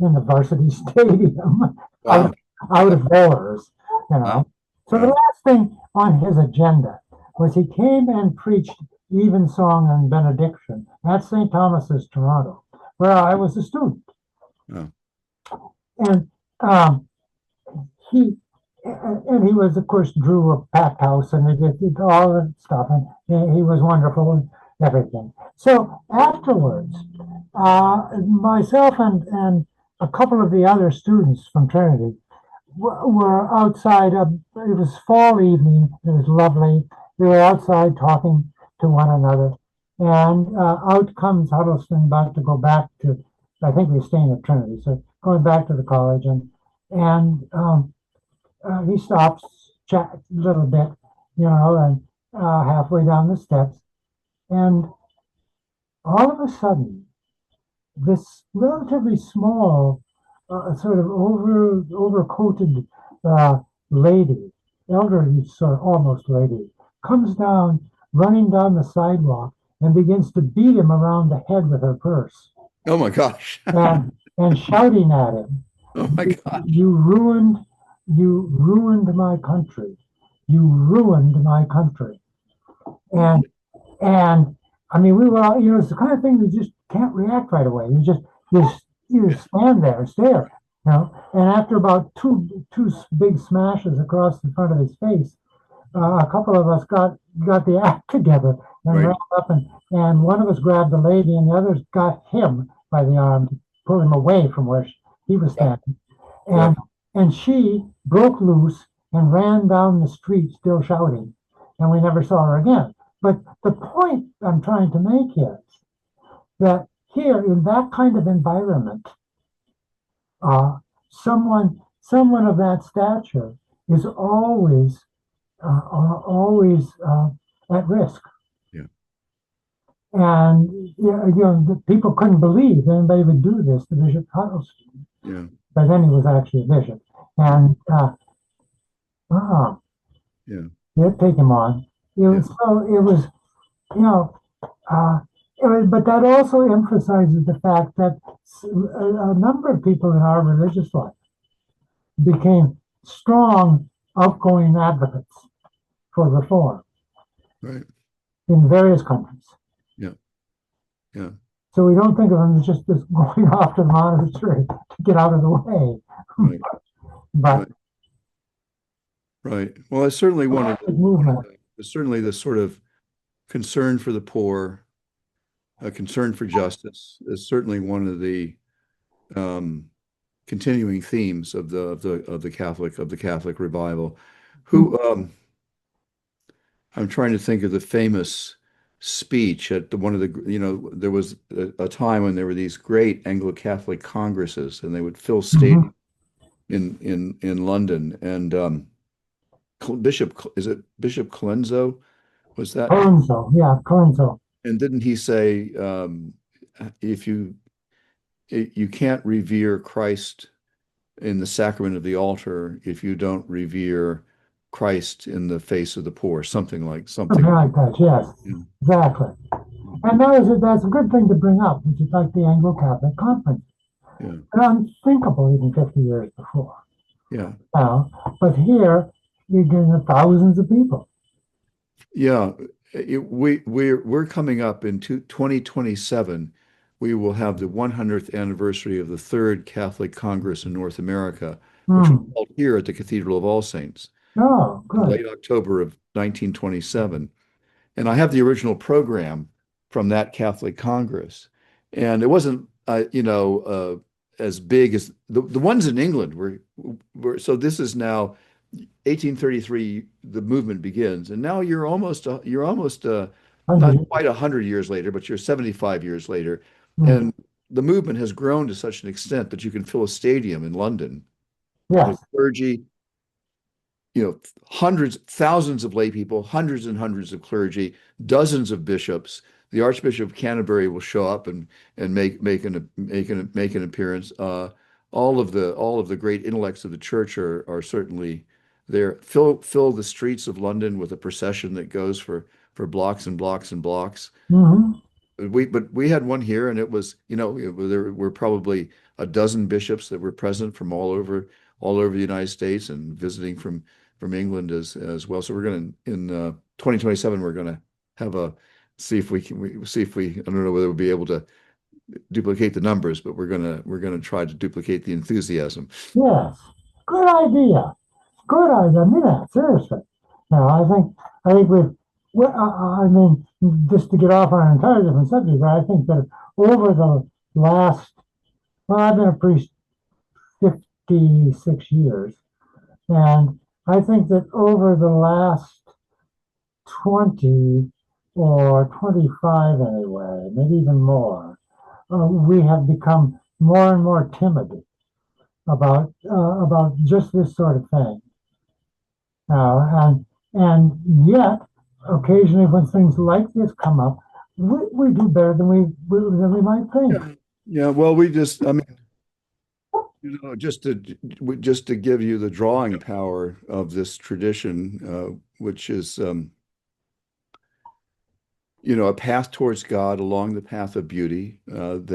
in the varsity stadium,
Wow.
out of doors,
Wow.
So the
Wow.
last thing on his agenda was he came and preached evensong and benediction at St. Thomas's, Toronto, where I was a student,
Wow.
and um, he he was, of course, drew a packed house and they did all the stuff, and he was wonderful and everything. So afterwards, myself and a couple of the other students from Trinity were outside. It was fall evening. It was lovely. We were outside talking to one another, and out comes Huddleston about to go back to. I think we were staying at Trinity, so going back to the college, and he stops, chat a little bit, and halfway down the steps, and all of a sudden, this relatively small, sort of overcoated lady, elderly sort of almost lady, comes down, running down the sidewalk, and begins to beat him around the head with her purse,
Oh my gosh.
and shouting at him,
Oh my gosh.
"You ruined my country. You ruined my country." And and I mean, we were all, it's the kind of thing you just can't react right away. You just stand there, stare, And after about two big smashes across the front of his face, a couple of us got the act together and
Right.
ran up, and one of us grabbed the lady, and the others got him by the arm to pull him away from where he was standing.
Yeah.
And she broke loose and ran down the street still shouting, and we never saw her again. But the point I'm trying to make is that here in that kind of environment, someone of that stature is always at risk.
Yeah.
And the people couldn't believe anybody would do this to Bishop Huddleston.
Yeah.
But then he was actually a bishop, and
Yeah.
they'd take him on. So it was, but that also emphasizes the fact that a number of people in our religious life became strong, outgoing advocates for reform.
Right.
In various countries.
Yeah. Yeah.
So we don't think of them as just this going off to the monastery to get out of the way.
Right.
But
right. Well, I certainly wanted
movement.
certainly the sort of concern for the poor, a concern for justice is certainly one of the continuing themes of the Catholic revival. Who I'm trying to think of the famous speech at one of the, there was a time when there were these great Anglo-Catholic congresses, and they would fill stadiums in London. And is it Bishop Colenso? Was that?
Colenso, yeah, Colenso.
And didn't he say, if you can't revere Christ in the sacrament of the altar if you don't revere Christ in the face of the poor, something like
that, yes, exactly. And that's a good thing to bring up, which is like the Anglo-Catholic Conference.
Yeah.
Unthinkable even 50 years before.
Yeah.
But here you're getting thousands of people.
Yeah. We're coming up in 2027. We will have the 100th anniversary of the Third Catholic Congress in North America, which was held here at the Cathedral of All Saints.
Oh, good.
In late October of 1927. And I have the original program from that Catholic Congress. And it wasn't, as big as the ones in England were. So this is now 1833, the movement begins. And now you're almost not quite 100 years later, but you're 75 years later. And the movement has grown to such an extent that you can fill a stadium in London.
Yes.
With clergy, hundreds, thousands of lay people, hundreds and hundreds of clergy, dozens of bishops. The Archbishop of Canterbury will show up and make an appearance. All of the great intellects of the church are certainly there. Fill the streets of London with a procession that goes for blocks and blocks and blocks. But we had one here, and it was, there were probably a dozen bishops that were present from all over the United States and visiting from England as well. So we're going to, in 2027, we're going to have see if we I don't know whether we'll be able to duplicate the numbers, but we're going to try to duplicate the enthusiasm.
Yes, good idea. Good idea. I mean that seriously. I think just to get off on an entirely different subject, but I think that over the last, I've been a priest 56 years, And I think that over the last 20 or 25 anyway, maybe even more, we have become more and more timid about just this sort of thing. And yet, occasionally when things like this come up, we do better than we might think.
Yeah. Yeah. Well, I mean, just to give you the drawing power of this tradition, which is, a path towards God along the path of beauty, um,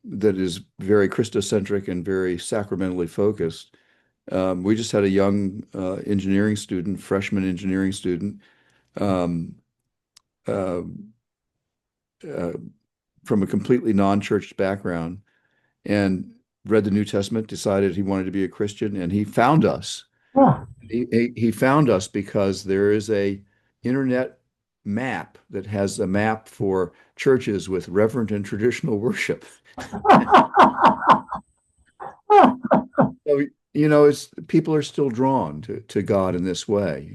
that is very Christocentric and very sacramentally focused. We just had a young engineering student, freshman engineering student, um, uh, uh, from a completely non-church background, and read the New Testament, decided he wanted to be a Christian, and he found us.
Yeah.
He found us because there is a internet map that has a map for churches with reverent and traditional worship. So, it's people are still drawn to God. In this way.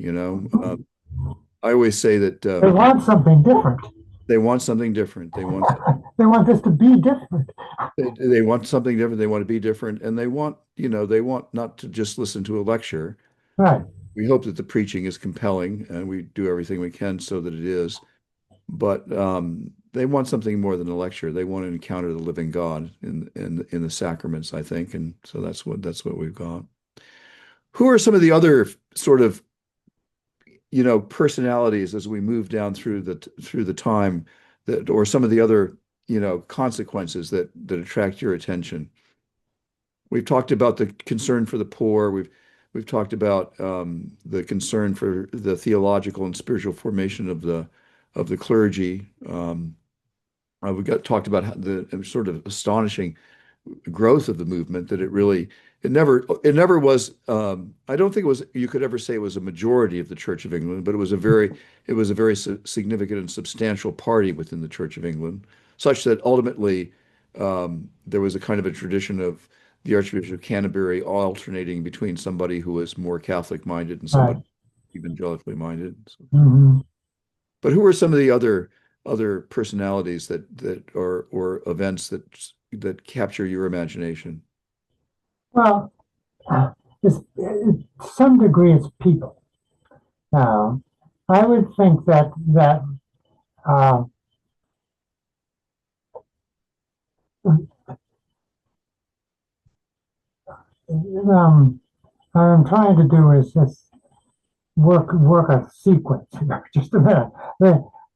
I always say that
They want something different.
they want something different.
They want this to be different.
They want something different. They want to be different, and they want not to just listen to a lecture.
Right.
We hope that the preaching is compelling, and we do everything we can so that it is. But they want something more than a lecture. They want to encounter the living God in the sacraments, I think, and so that's what we've got. Who are some of the other sort of personalities as we move down through the time, or some of the other consequences that attract your attention? We've talked about the concern for the poor. We've talked about the concern for the theological and spiritual formation of the clergy. We got talked about the sort of astonishing growth of the movement, that it never was. I don't think you could ever say it was a majority of the Church of England, but it was a very significant and substantial party within the Church of England, such that ultimately there was a kind of a tradition of the Archbishop of Canterbury alternating between somebody who was more Catholic minded and somebody
Right.
evangelically minded. So,
Hmm.
but who are some of the other personalities that or events that capture your imagination?
Well, to some degree, it's people. Now, I would think that uh, what I'm trying to do is just work a sequence here. Just a minute.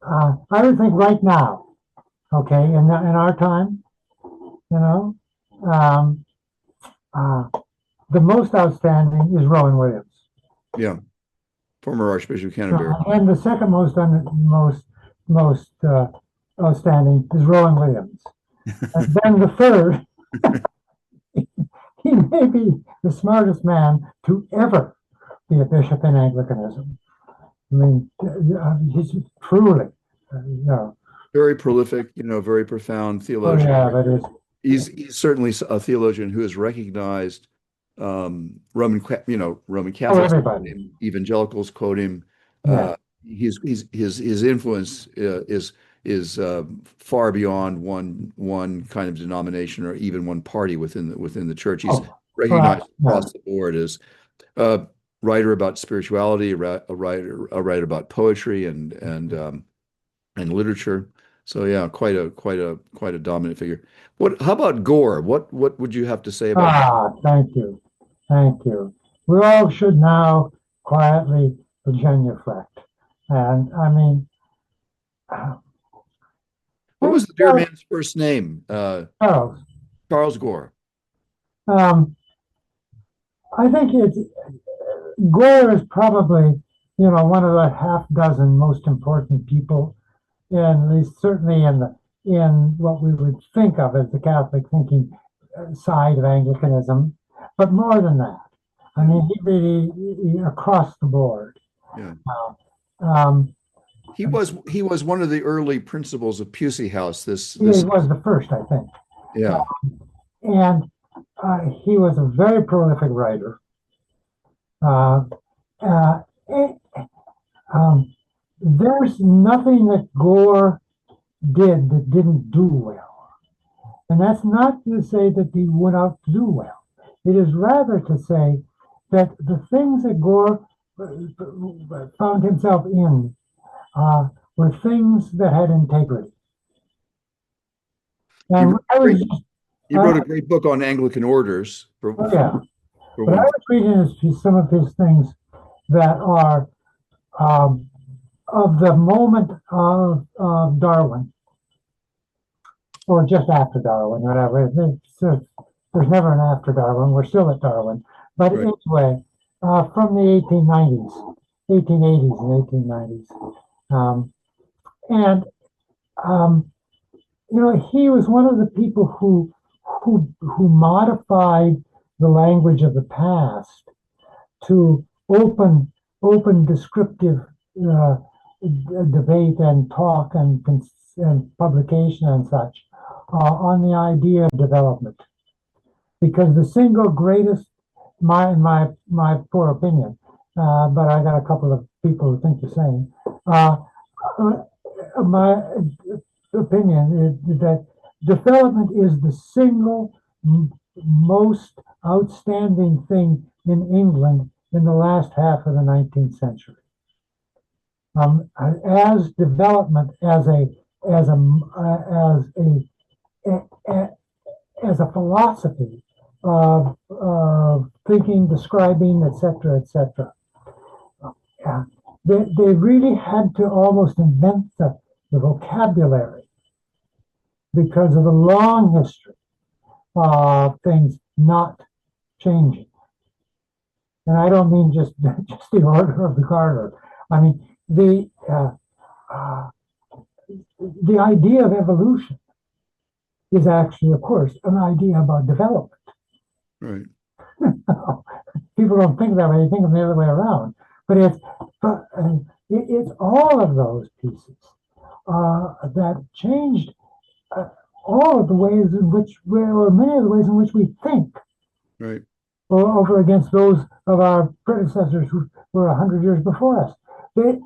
I would think right now, okay, in our time, you know, um, uh, the most outstanding is Rowan Williams.
Yeah, former Archbishop of Canterbury.
And the second most outstanding is Rowan Williams. And then the third, he may be the smartest man to ever be a bishop in Anglicanism. I mean, he's truly,
Very prolific, very profound
oh
theologian.
yeah, that is,
He's certainly a theologian who has recognized Roman
oh,
Catholics quote
everybody,
him, evangelicals quote him.
yeah,
His influence is far beyond one kind of denomination or even one party within the church. He's
oh,
recognized
yeah,
across the board as a writer about spirituality, a writer about poetry and literature. So yeah, quite a dominant figure. How about Gore? What would you have to say about him?
thank you, thank you. We all should now quietly genuflect. And I mean, uh,
What was the dear man's first name?
Charles,
Charles Gore.
um, I think Gore is probably, one of the half dozen most important people, at least certainly in what we would think of as the Catholic thinking side of Anglicanism, but more than that. I
Yeah,
mean, he across the board.
yeah.
Um,
He was one of the early principals of Pusey House. This
he
this
was the first, I think.
yeah.
And he was a very prolific writer. Uh, uh, eh, um, there's nothing that Gore did that didn't do well. And that's not to say that he went out to do well. It is rather to say that the things that Gore found himself in were things that had integrity.
You
And
wrote
I
a great,
was just,
you wrote a great book on Anglican orders
oh yeah,
for
but I
one.
was reading some of his things that are um, of the moment of Darwin, or just after Darwin, whatever. There's never an after Darwin. We're still at Darwin. But
Right.
anyway, from the 1890s, 1880s and 1890s. Um, and, um, he was one of the people who modified the language of the past to open descriptive uh, debate and talk and publication and such on the idea of development. Because the single greatest, my poor opinion, but I got a couple of people who think the same. My opinion is that development is the single most outstanding thing in England in the last half of the 19th century. As development, as a as a philosophy of thinking, describing, etc., etc. Yeah. They really had to almost invent the vocabulary because of the long history of things not changing. And I don't mean just just the order of the garter. I mean uh, the idea of evolution is actually, of course, an idea about development.
Right.
People don't think that way; they think of the other way around. But it's all of those pieces that changed all of the ways in which, or many of the ways in which we think,
Right.
over against those of our predecessors who were 100 years before us. They,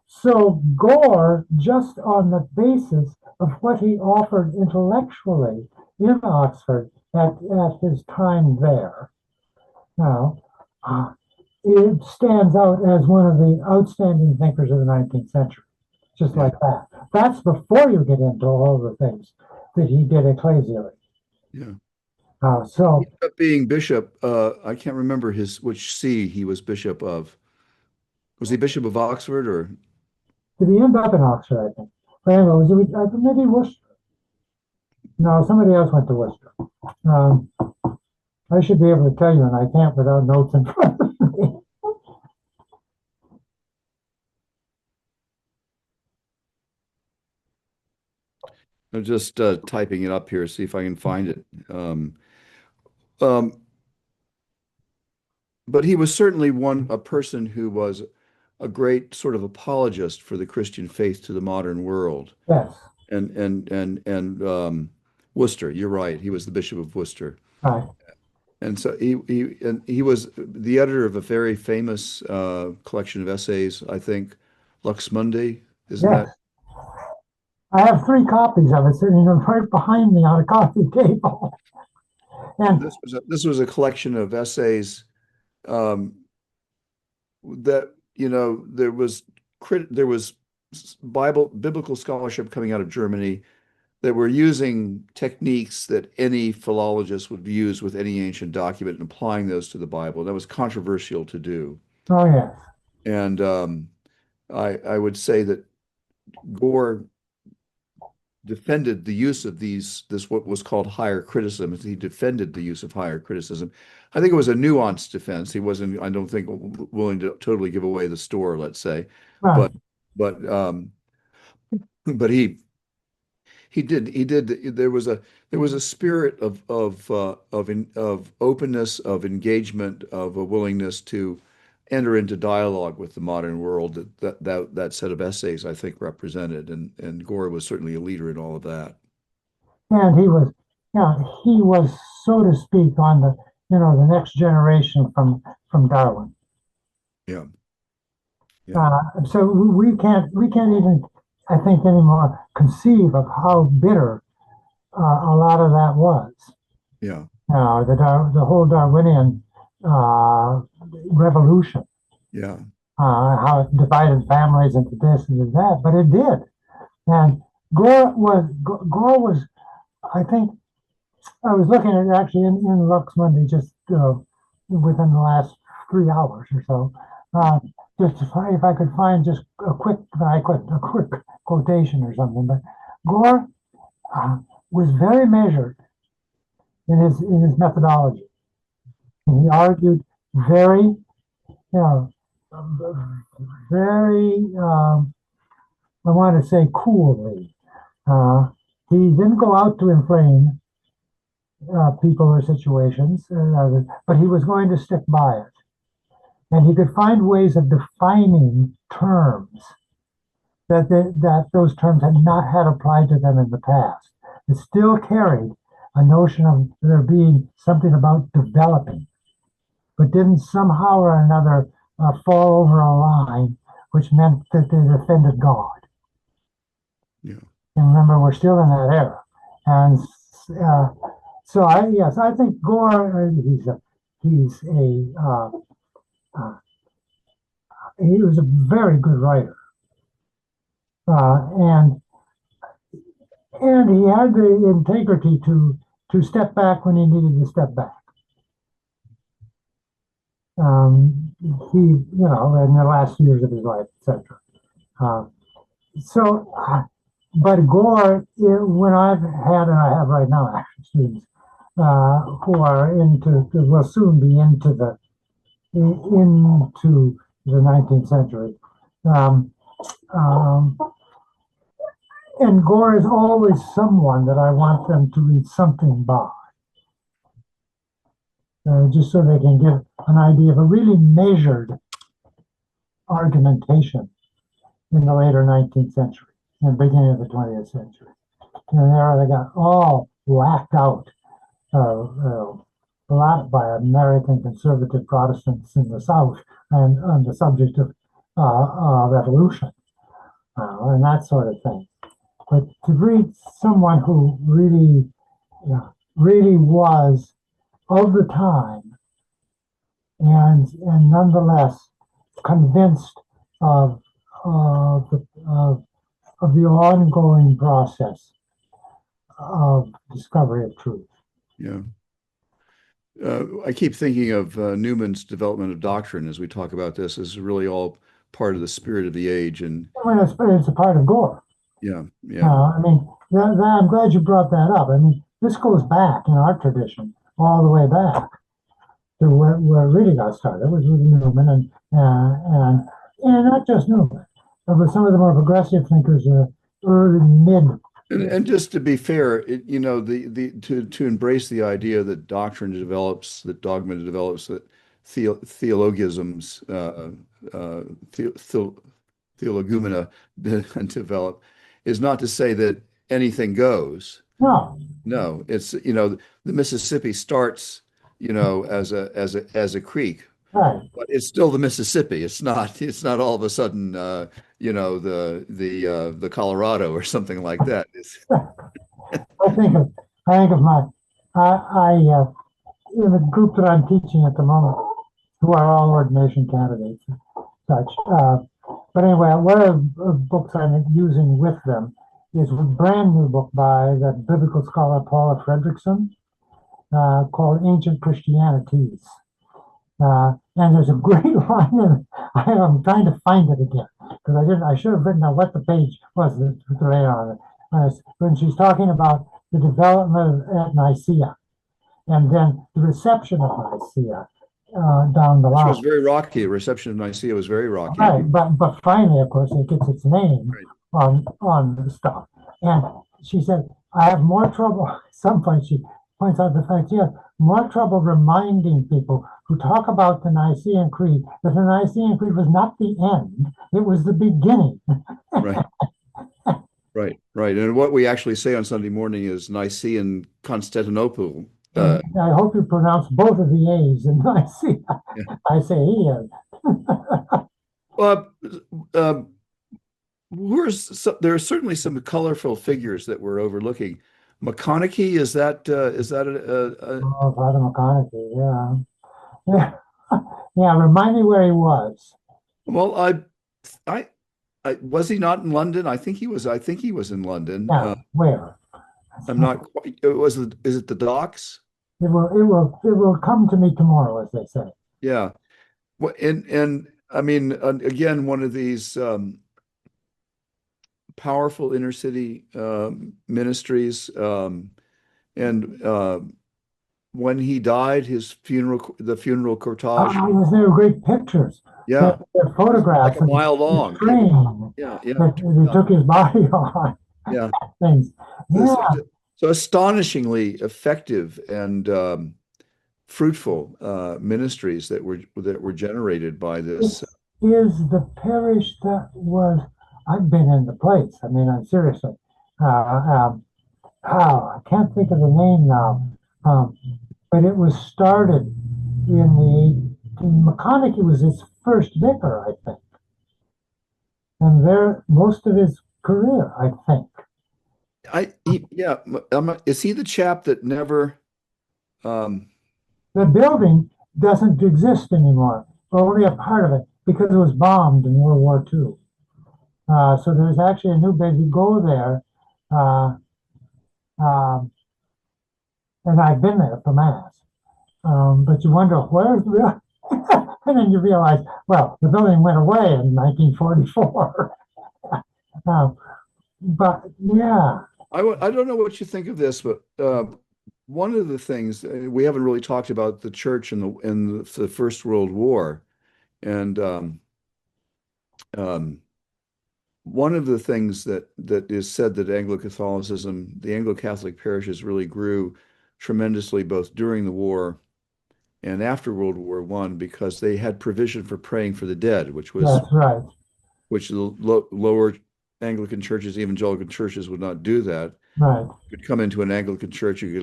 so Gore, just on the basis of what he offered intellectually in Oxford at his time there, now it stands out as one of the outstanding thinkers of the 19th century. Just
Yeah.
like that. That's before you get into all the things that he did ecclesially.
Yeah. He
So
ended up being bishop. I can't remember which see he was bishop of. Was he Bishop of Oxford or
did he end up in Oxford? I think. But anyway, maybe Worcester? No, somebody else went to Worcester. Um, I should be able to tell you, and I can't without notes in front of me.
I'm just typing it up here, see if I can find it. Um, but he was certainly a person who was a great sort of apologist for the Christian faith to the modern world.
Yes,
And Worcester, you're right. He was the Bishop of Worcester.
right.
And so he was the editor of a very famous collection of essays, I think, Lux Mundi, isn't
Yes,
that?
I have 3 copies of it sitting right behind me on a coffee table. And
This was a collection of essays um, that there was biblical scholarship coming out of Germany that were using techniques that any philologist would use with any ancient document and applying those to the Bible. That was controversial to do.
oh yes,
And I would say that Gore defended the use of this what was called higher criticism. He defended the use of higher criticism. I think it was a nuanced defense. He wasn't, I don't think, willing to totally give away the store, let's say,
right.
but but but he did. There was a spirit of openness, of engagement, of a willingness to enter into dialogue with the modern world that set of essays I think represented, and Gore was certainly a leader in all of that.
And he was, he was, so to speak, on the next generation from Darwin.
Yeah. Yeah.
So we can't even, I think, anymore conceive of how bitter a lot of that was.
Yeah.
The whole Darwinian revolution,
Yeah.
how it divided families into this and that, but it did. And Gore was, I think, I was looking at it actually in Lux Monday just within the last 3 hours or so, just to find, if I could find just a quick quotation or something. But Gore was very measured in his methodology. And he argued very, very, I want to say coolly. He didn't go out to inflame people or situations, but he was going to stick by it. And he could find ways of defining terms that those terms had not had applied to them in the past. It still carried a notion of there being something about developing, but didn't somehow or another fall over a line, which meant that they offended God.
Yeah.
And remember, we're still in that era. And so I think Gore, he was a very good writer, and he had the integrity to step back when he needed to step back. He, in the last years of his life, etc. But Gore, when I've had, and I have right now, actually, students who are will soon be into the 19th century. And Gore is always someone that I want them to read something by, just so they can get an idea of a really measured argumentation in the later 19th century and beginning of the 20th century. And there they got all whacked out a lot by American conservative Protestants in the South and on the subject of evolution and that sort of thing. But to read someone who really was of the time and nonetheless convinced of the ongoing process of discovery of truth.
Yeah. I keep thinking of Newman's development of doctrine as we talk about this as really all part of the spirit of the age. And
it's a part of Gore.
Yeah.
I'm glad you brought that up. This goes back in our tradition all the way back to where it really got started. It was with Newman and not just Newman, but some of the more progressive thinkers, early mid.
And just to be fair, to embrace the idea that doctrine develops, that dogma develops, that theologisms, theologumena develop, is not to say that anything goes. No, it's the Mississippi starts as a creek,
right,
but it's still the Mississippi. It's not all of a sudden the Colorado or something like that.
I think of in the group that I'm teaching at the moment, who are all ordination candidates and such. But anyway, one of the books I'm using with them is a brand new book by the biblical scholar Paula Fredrickson called Ancient Christianities. And there's a great line in, I'm trying to find it again because I should have written out what the page was to lay on it. When she's talking about the development at Nicaea and then the reception of Nicaea down the line.
It was very rocky. The reception of Nicaea was very rocky.
Right, but finally, of course, it gets its name on the stuff. And she said, I have more trouble. At some point, she points out the fact she has more trouble reminding people who talk about the Nicene Creed that the Nicene Creed was not the end; it was the beginning.
Right. Right, right. And what we actually say on Sunday morning is Nicaea and Constantinople.
And I hope you pronounce both of the A's in Nicaea.
Yeah.
I say he is.
Well, uh, there are certainly some colorful figures that we're overlooking. McConaughey, is that
Oh, Father McConaughey, yeah. Yeah. Yeah, remind me where he was.
well, I, was he not in London? I think he was. I think he was in London.
Yeah, where?
I'm not quite. Is it the docks?
It will come to me tomorrow, as they say.
Yeah. Well, and I mean, again, one of these powerful inner city ministries. And when he died, the funeral cortege.
There were great pictures.
Yeah,
There
like
photographs
a
of
mile
the
long.
train
Yeah, yeah,
that they
yeah,
took his body on.
yeah.
Things.
So,
Yeah,
so astonishingly effective and fruitful ministries that were generated by this.
this is the parish that was. I've been in the place. I mean, I'm seriously. Um, I can't think of the name now. Um, but it was started McConaughey was his first vicar, I think, and there most of his career, I think.
Yeah, is he the chap that never? Um,
The building doesn't exist anymore, or only a part of it, because it was bombed in World War II. So there's actually a new building. You go there, uh, um, and I've been there for mass. But you wonder where's the building? And then you realize, well, the building went away in 1944. But yeah,
I don't know what you think of this, but one of the things we haven't really talked about the church in the First World War, and um, one of the things that is said that Anglo-Catholicism, the Anglo-Catholic parishes really grew tremendously both during the war and after World War One because they had provision for praying for the dead,
that's right.
which the lower Anglican churches, evangelical churches would not do that.
Right.
You could come into an Anglican church, you could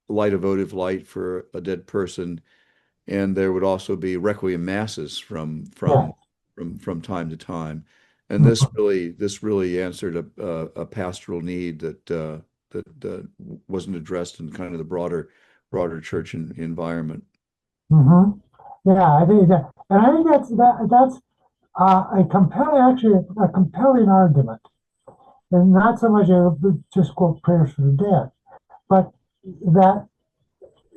light a votive light for a dead person, and there would also be requiem masses
Yeah.
from time to time. And
Mhm.
this really answered a pastoral need that wasn't addressed in kind of the broader church environment.
Mhm. Yeah, I think that, and I think that's actually a compelling argument, and not so much just quote prayers for the dead, but that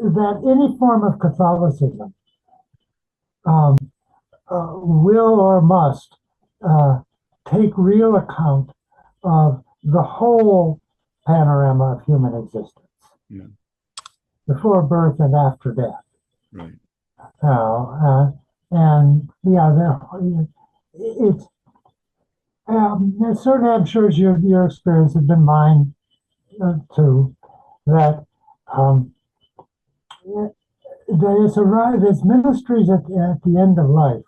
any form of Catholicism um, will or must uh, take real account of the whole panorama of human existence,
Yeah,
before birth and after death.
right.
And yeah, it's certainly, I'm sure your experience has been mine too. That um, there's ministries at the end of life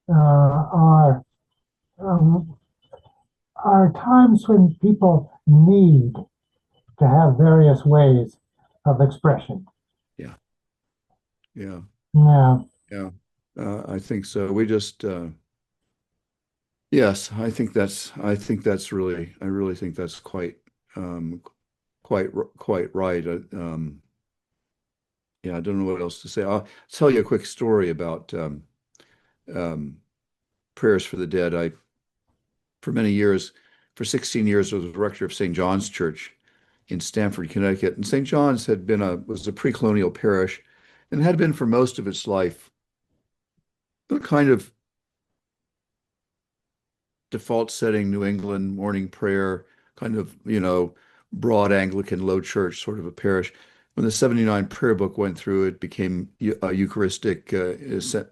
are um, are times when people need to have various ways of expression.
Yeah, yeah,
Yeah.
yeah. I think so. We just yes, I really think that's um, quite right. Yeah, I don't know what else to say. I'll tell you a quick story about um, prayers for the dead. For many years, for 16 years, I was rector of St. John's Church in Stamford, Connecticut. And St. John's was a pre-colonial parish and had been for most of its life a kind of default setting New England morning prayer, kind of, broad Anglican low church sort of a parish. When the 79 prayer book went through, it became Eucharistic,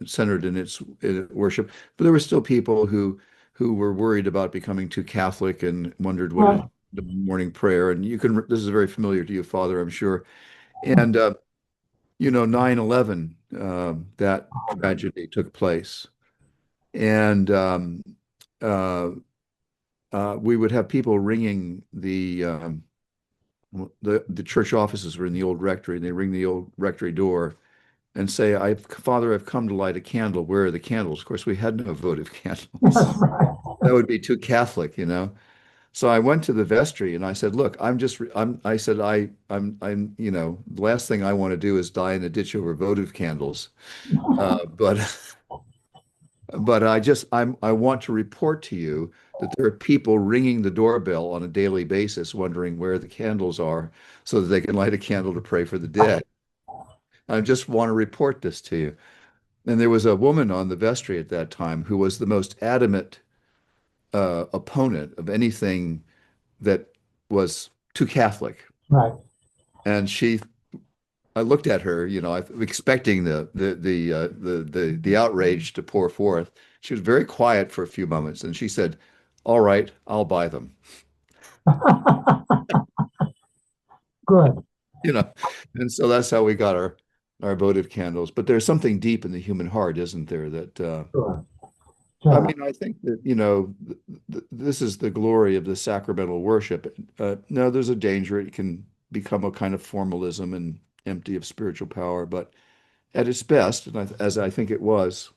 centered in worship. But there were still people who were worried about becoming too Catholic and wondered what is
Well,
the morning prayer. And this is very familiar to you, Father, I'm sure. And 9/11, that tragedy took place, and uh, we would have people ringing the church offices were in the old rectory, and they ring the old rectory door and say, Father, I've come to light a candle. Where are the candles? Of course, we had no votive
That's
candles.
right.
That would be too Catholic, you know. So I went to the vestry and I said, look, I said, the last thing I want to do is die in a ditch over votive candles. But I want to report to you that there are people ringing the doorbell on a daily basis, wondering where the candles are so that they can light a candle to pray for the dead. I just want to report this to you. And there was a woman on the vestry at that time who was the most adamant opponent of anything that was too Catholic.
Right.
And I looked at her, expecting the outrage to pour forth. She was very quiet for a few moments, and she said, "All right, I'll buy them."
Good.
You know, and so that's how we got our votive candles. But there's something deep in the human heart, isn't there? That
Sure.
I
Yeah.
mean, I think that this is the glory of the sacramental worship. No, there's a danger; it can become a kind of formalism and empty of spiritual power. But at its best, and as I think it was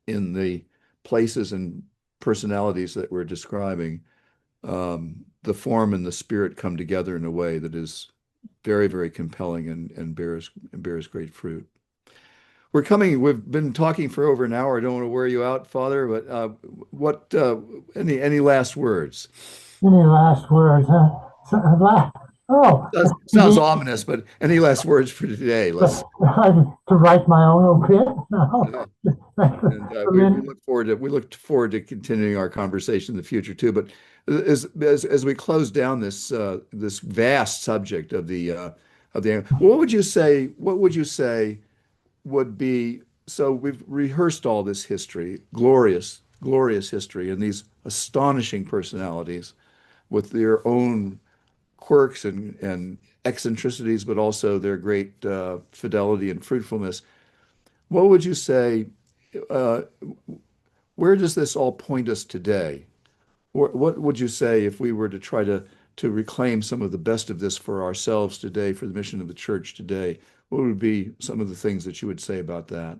in the places and personalities that we're describing, the form and the spirit come together in a way that is very, very compelling and bears great fruit. We've been talking for over an hour. I don't want to wear you out, Father, but what any last words?
Any last words? Oh, you
Sounds
mean
ominous, but any last words for today? Let's
to write my own obit? No.
uh, and
I mean,
we look forward to continuing our conversation in the future too. But as we close down this vast subject of the what would you say? What would you say would be? So we've rehearsed all this history, glorious, glorious history, and these astonishing personalities with their own quirks and eccentricities, but also their great fidelity and fruitfulness. What would you say? Uh, where does this all point us today? What would you say if we were to try to reclaim some of the best of this for ourselves today, for the mission of the church today? What would be some of the things that you would say about that?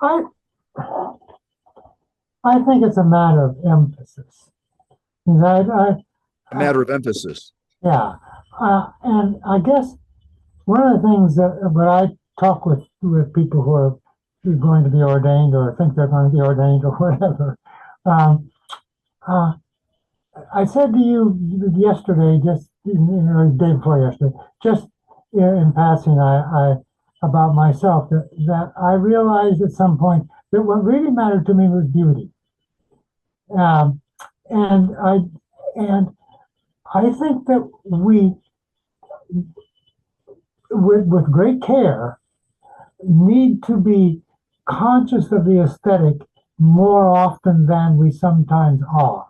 I I think it's a matter of emphasis.
A matter of emphasis.
Yeah, and I guess one of the things that when I talk with people who are going to be ordained or think they're going to be ordained or whatever, um, uh, I said to you yesterday, just or the day before yesterday, just in passing, I about myself that I realized at some point that what really mattered to me was beauty, um, and and I think that we, with great care, need to be conscious of the aesthetic more often than we sometimes are.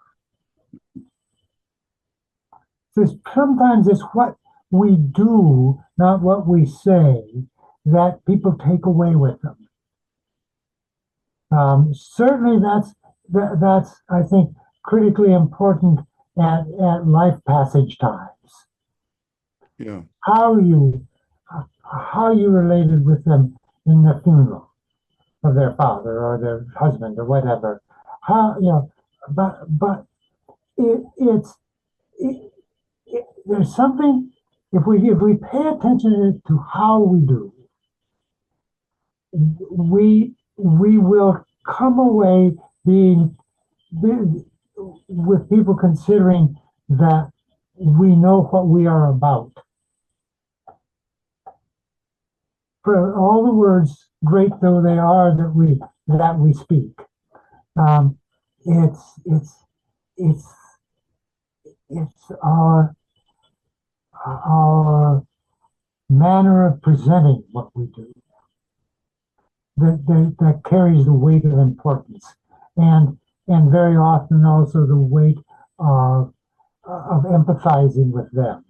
Because sometimes it's what we do, not what we say, that people take away with them. Certainly, that's I think critically important at life passage times.
Yeah.
How you how you related with them in the funeral of their father or their husband or whatever. How but it, there's something if we pay attention to how we do, we will come away being with people considering that we know what we are about. For all the words, great though they are, that we speak, um, it's it's it's it's our manner of presenting what we do that carries the weight of importance, and very often also the weight of empathizing with them.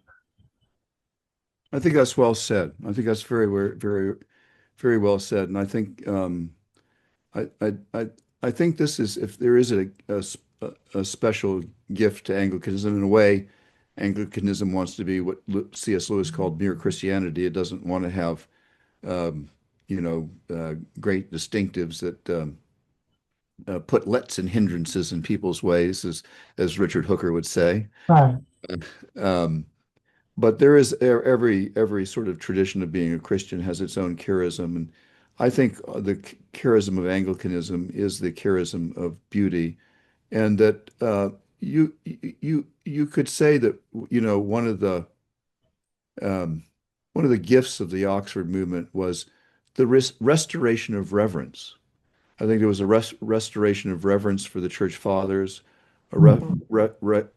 I think that's well said. I think that's very, very well said. And I think I think this is if there is a special gift to Anglicanism. In a way, Anglicanism wants to be what C.S. Lewis called mere Christianity. It doesn't want to have, um, great distinctives that put lets and hindrances in people's ways, as Richard Hooker would say.
Right.
Um, but there is every sort of tradition of being a Christian has its own charism, and I think the charism of Anglicanism is the charism of beauty, and that you could say that um, one of the gifts of the Oxford movement was the restoration of reverence. I think there was a restoration of reverence for the church fathers, a
Mhm.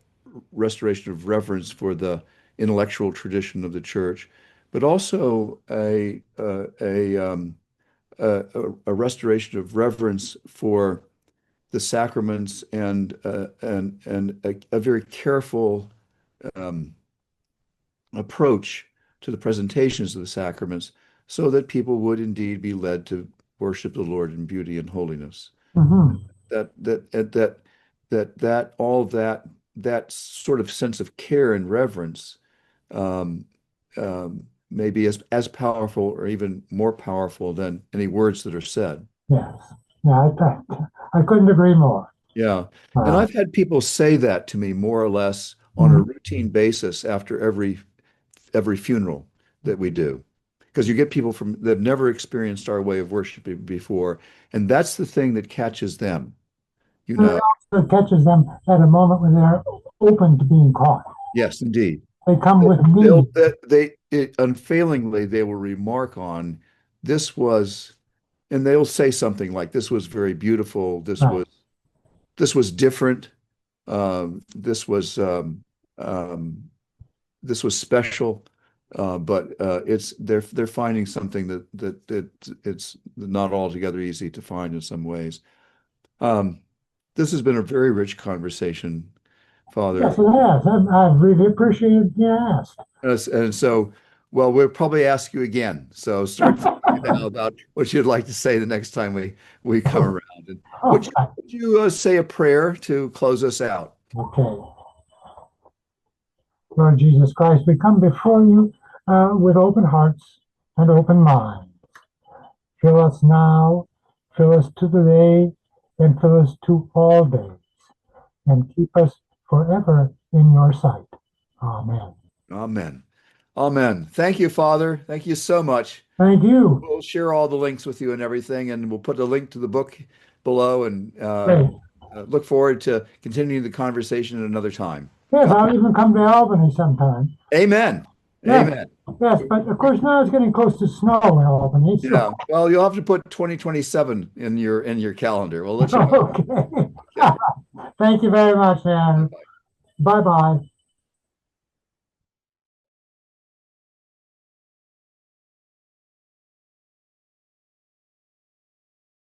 restoration of reverence for the intellectual tradition of the church, but also a restoration of reverence for the sacraments and a very careful um, approach to the presentations of the sacraments, so that people would indeed be led to worship the Lord in beauty and holiness.
Mhm.
That all that sort of sense of care and reverence um, may be as powerful or even more powerful than any words that are said.
Yes. Yeah, I couldn't agree more.
Yeah. And
Uh,
I've had people say that to me more or less on a
mhm.
routine basis after every funeral that we do. Because you get people from that have never experienced our way of worshiping before, and that's the thing that catches them, you
And it
know.
also catches them at a moment when they're open to being caught.
Yes, indeed.
They come with
They'll
need.
unfailingly they will remark on this was, and they'll say something like this was very beautiful,
Right.
this was different, this was um, this was special, but it's they're finding something that it's not altogether easy to find in some ways. Um, this has been a very rich conversation,
Yes,
Father.
it has. I really appreciate the ask.
And so, well, we'll probably ask you again. So start thinking now about what you'd like to say the next time we come around. And
Okay.
would you say a prayer to close us out?
Okay. Lord Jesus Christ, we come before you with open hearts and open minds. Fill us now, fill us to the day, and fill us to all days, and keep us forever in your sight. Amen.
Amen. Amen. Thank you, Father. Thank you so much.
Thank you.
We'll share all the links with you and everything, and we'll put a link to the book below and
Great.
look forward to continuing the conversation at another time.
Yes,
God,
I'll even come to Albany sometime.
amen.
Yes,
Amen.
yes, but of course now it's getting close to snow in Albany, so
Yeah. Well, you'll have to put 2027 in your calendar. We'll let you know.
okay.
Okay.
Thank you very much, man.
Bye-bye.
Bye bye.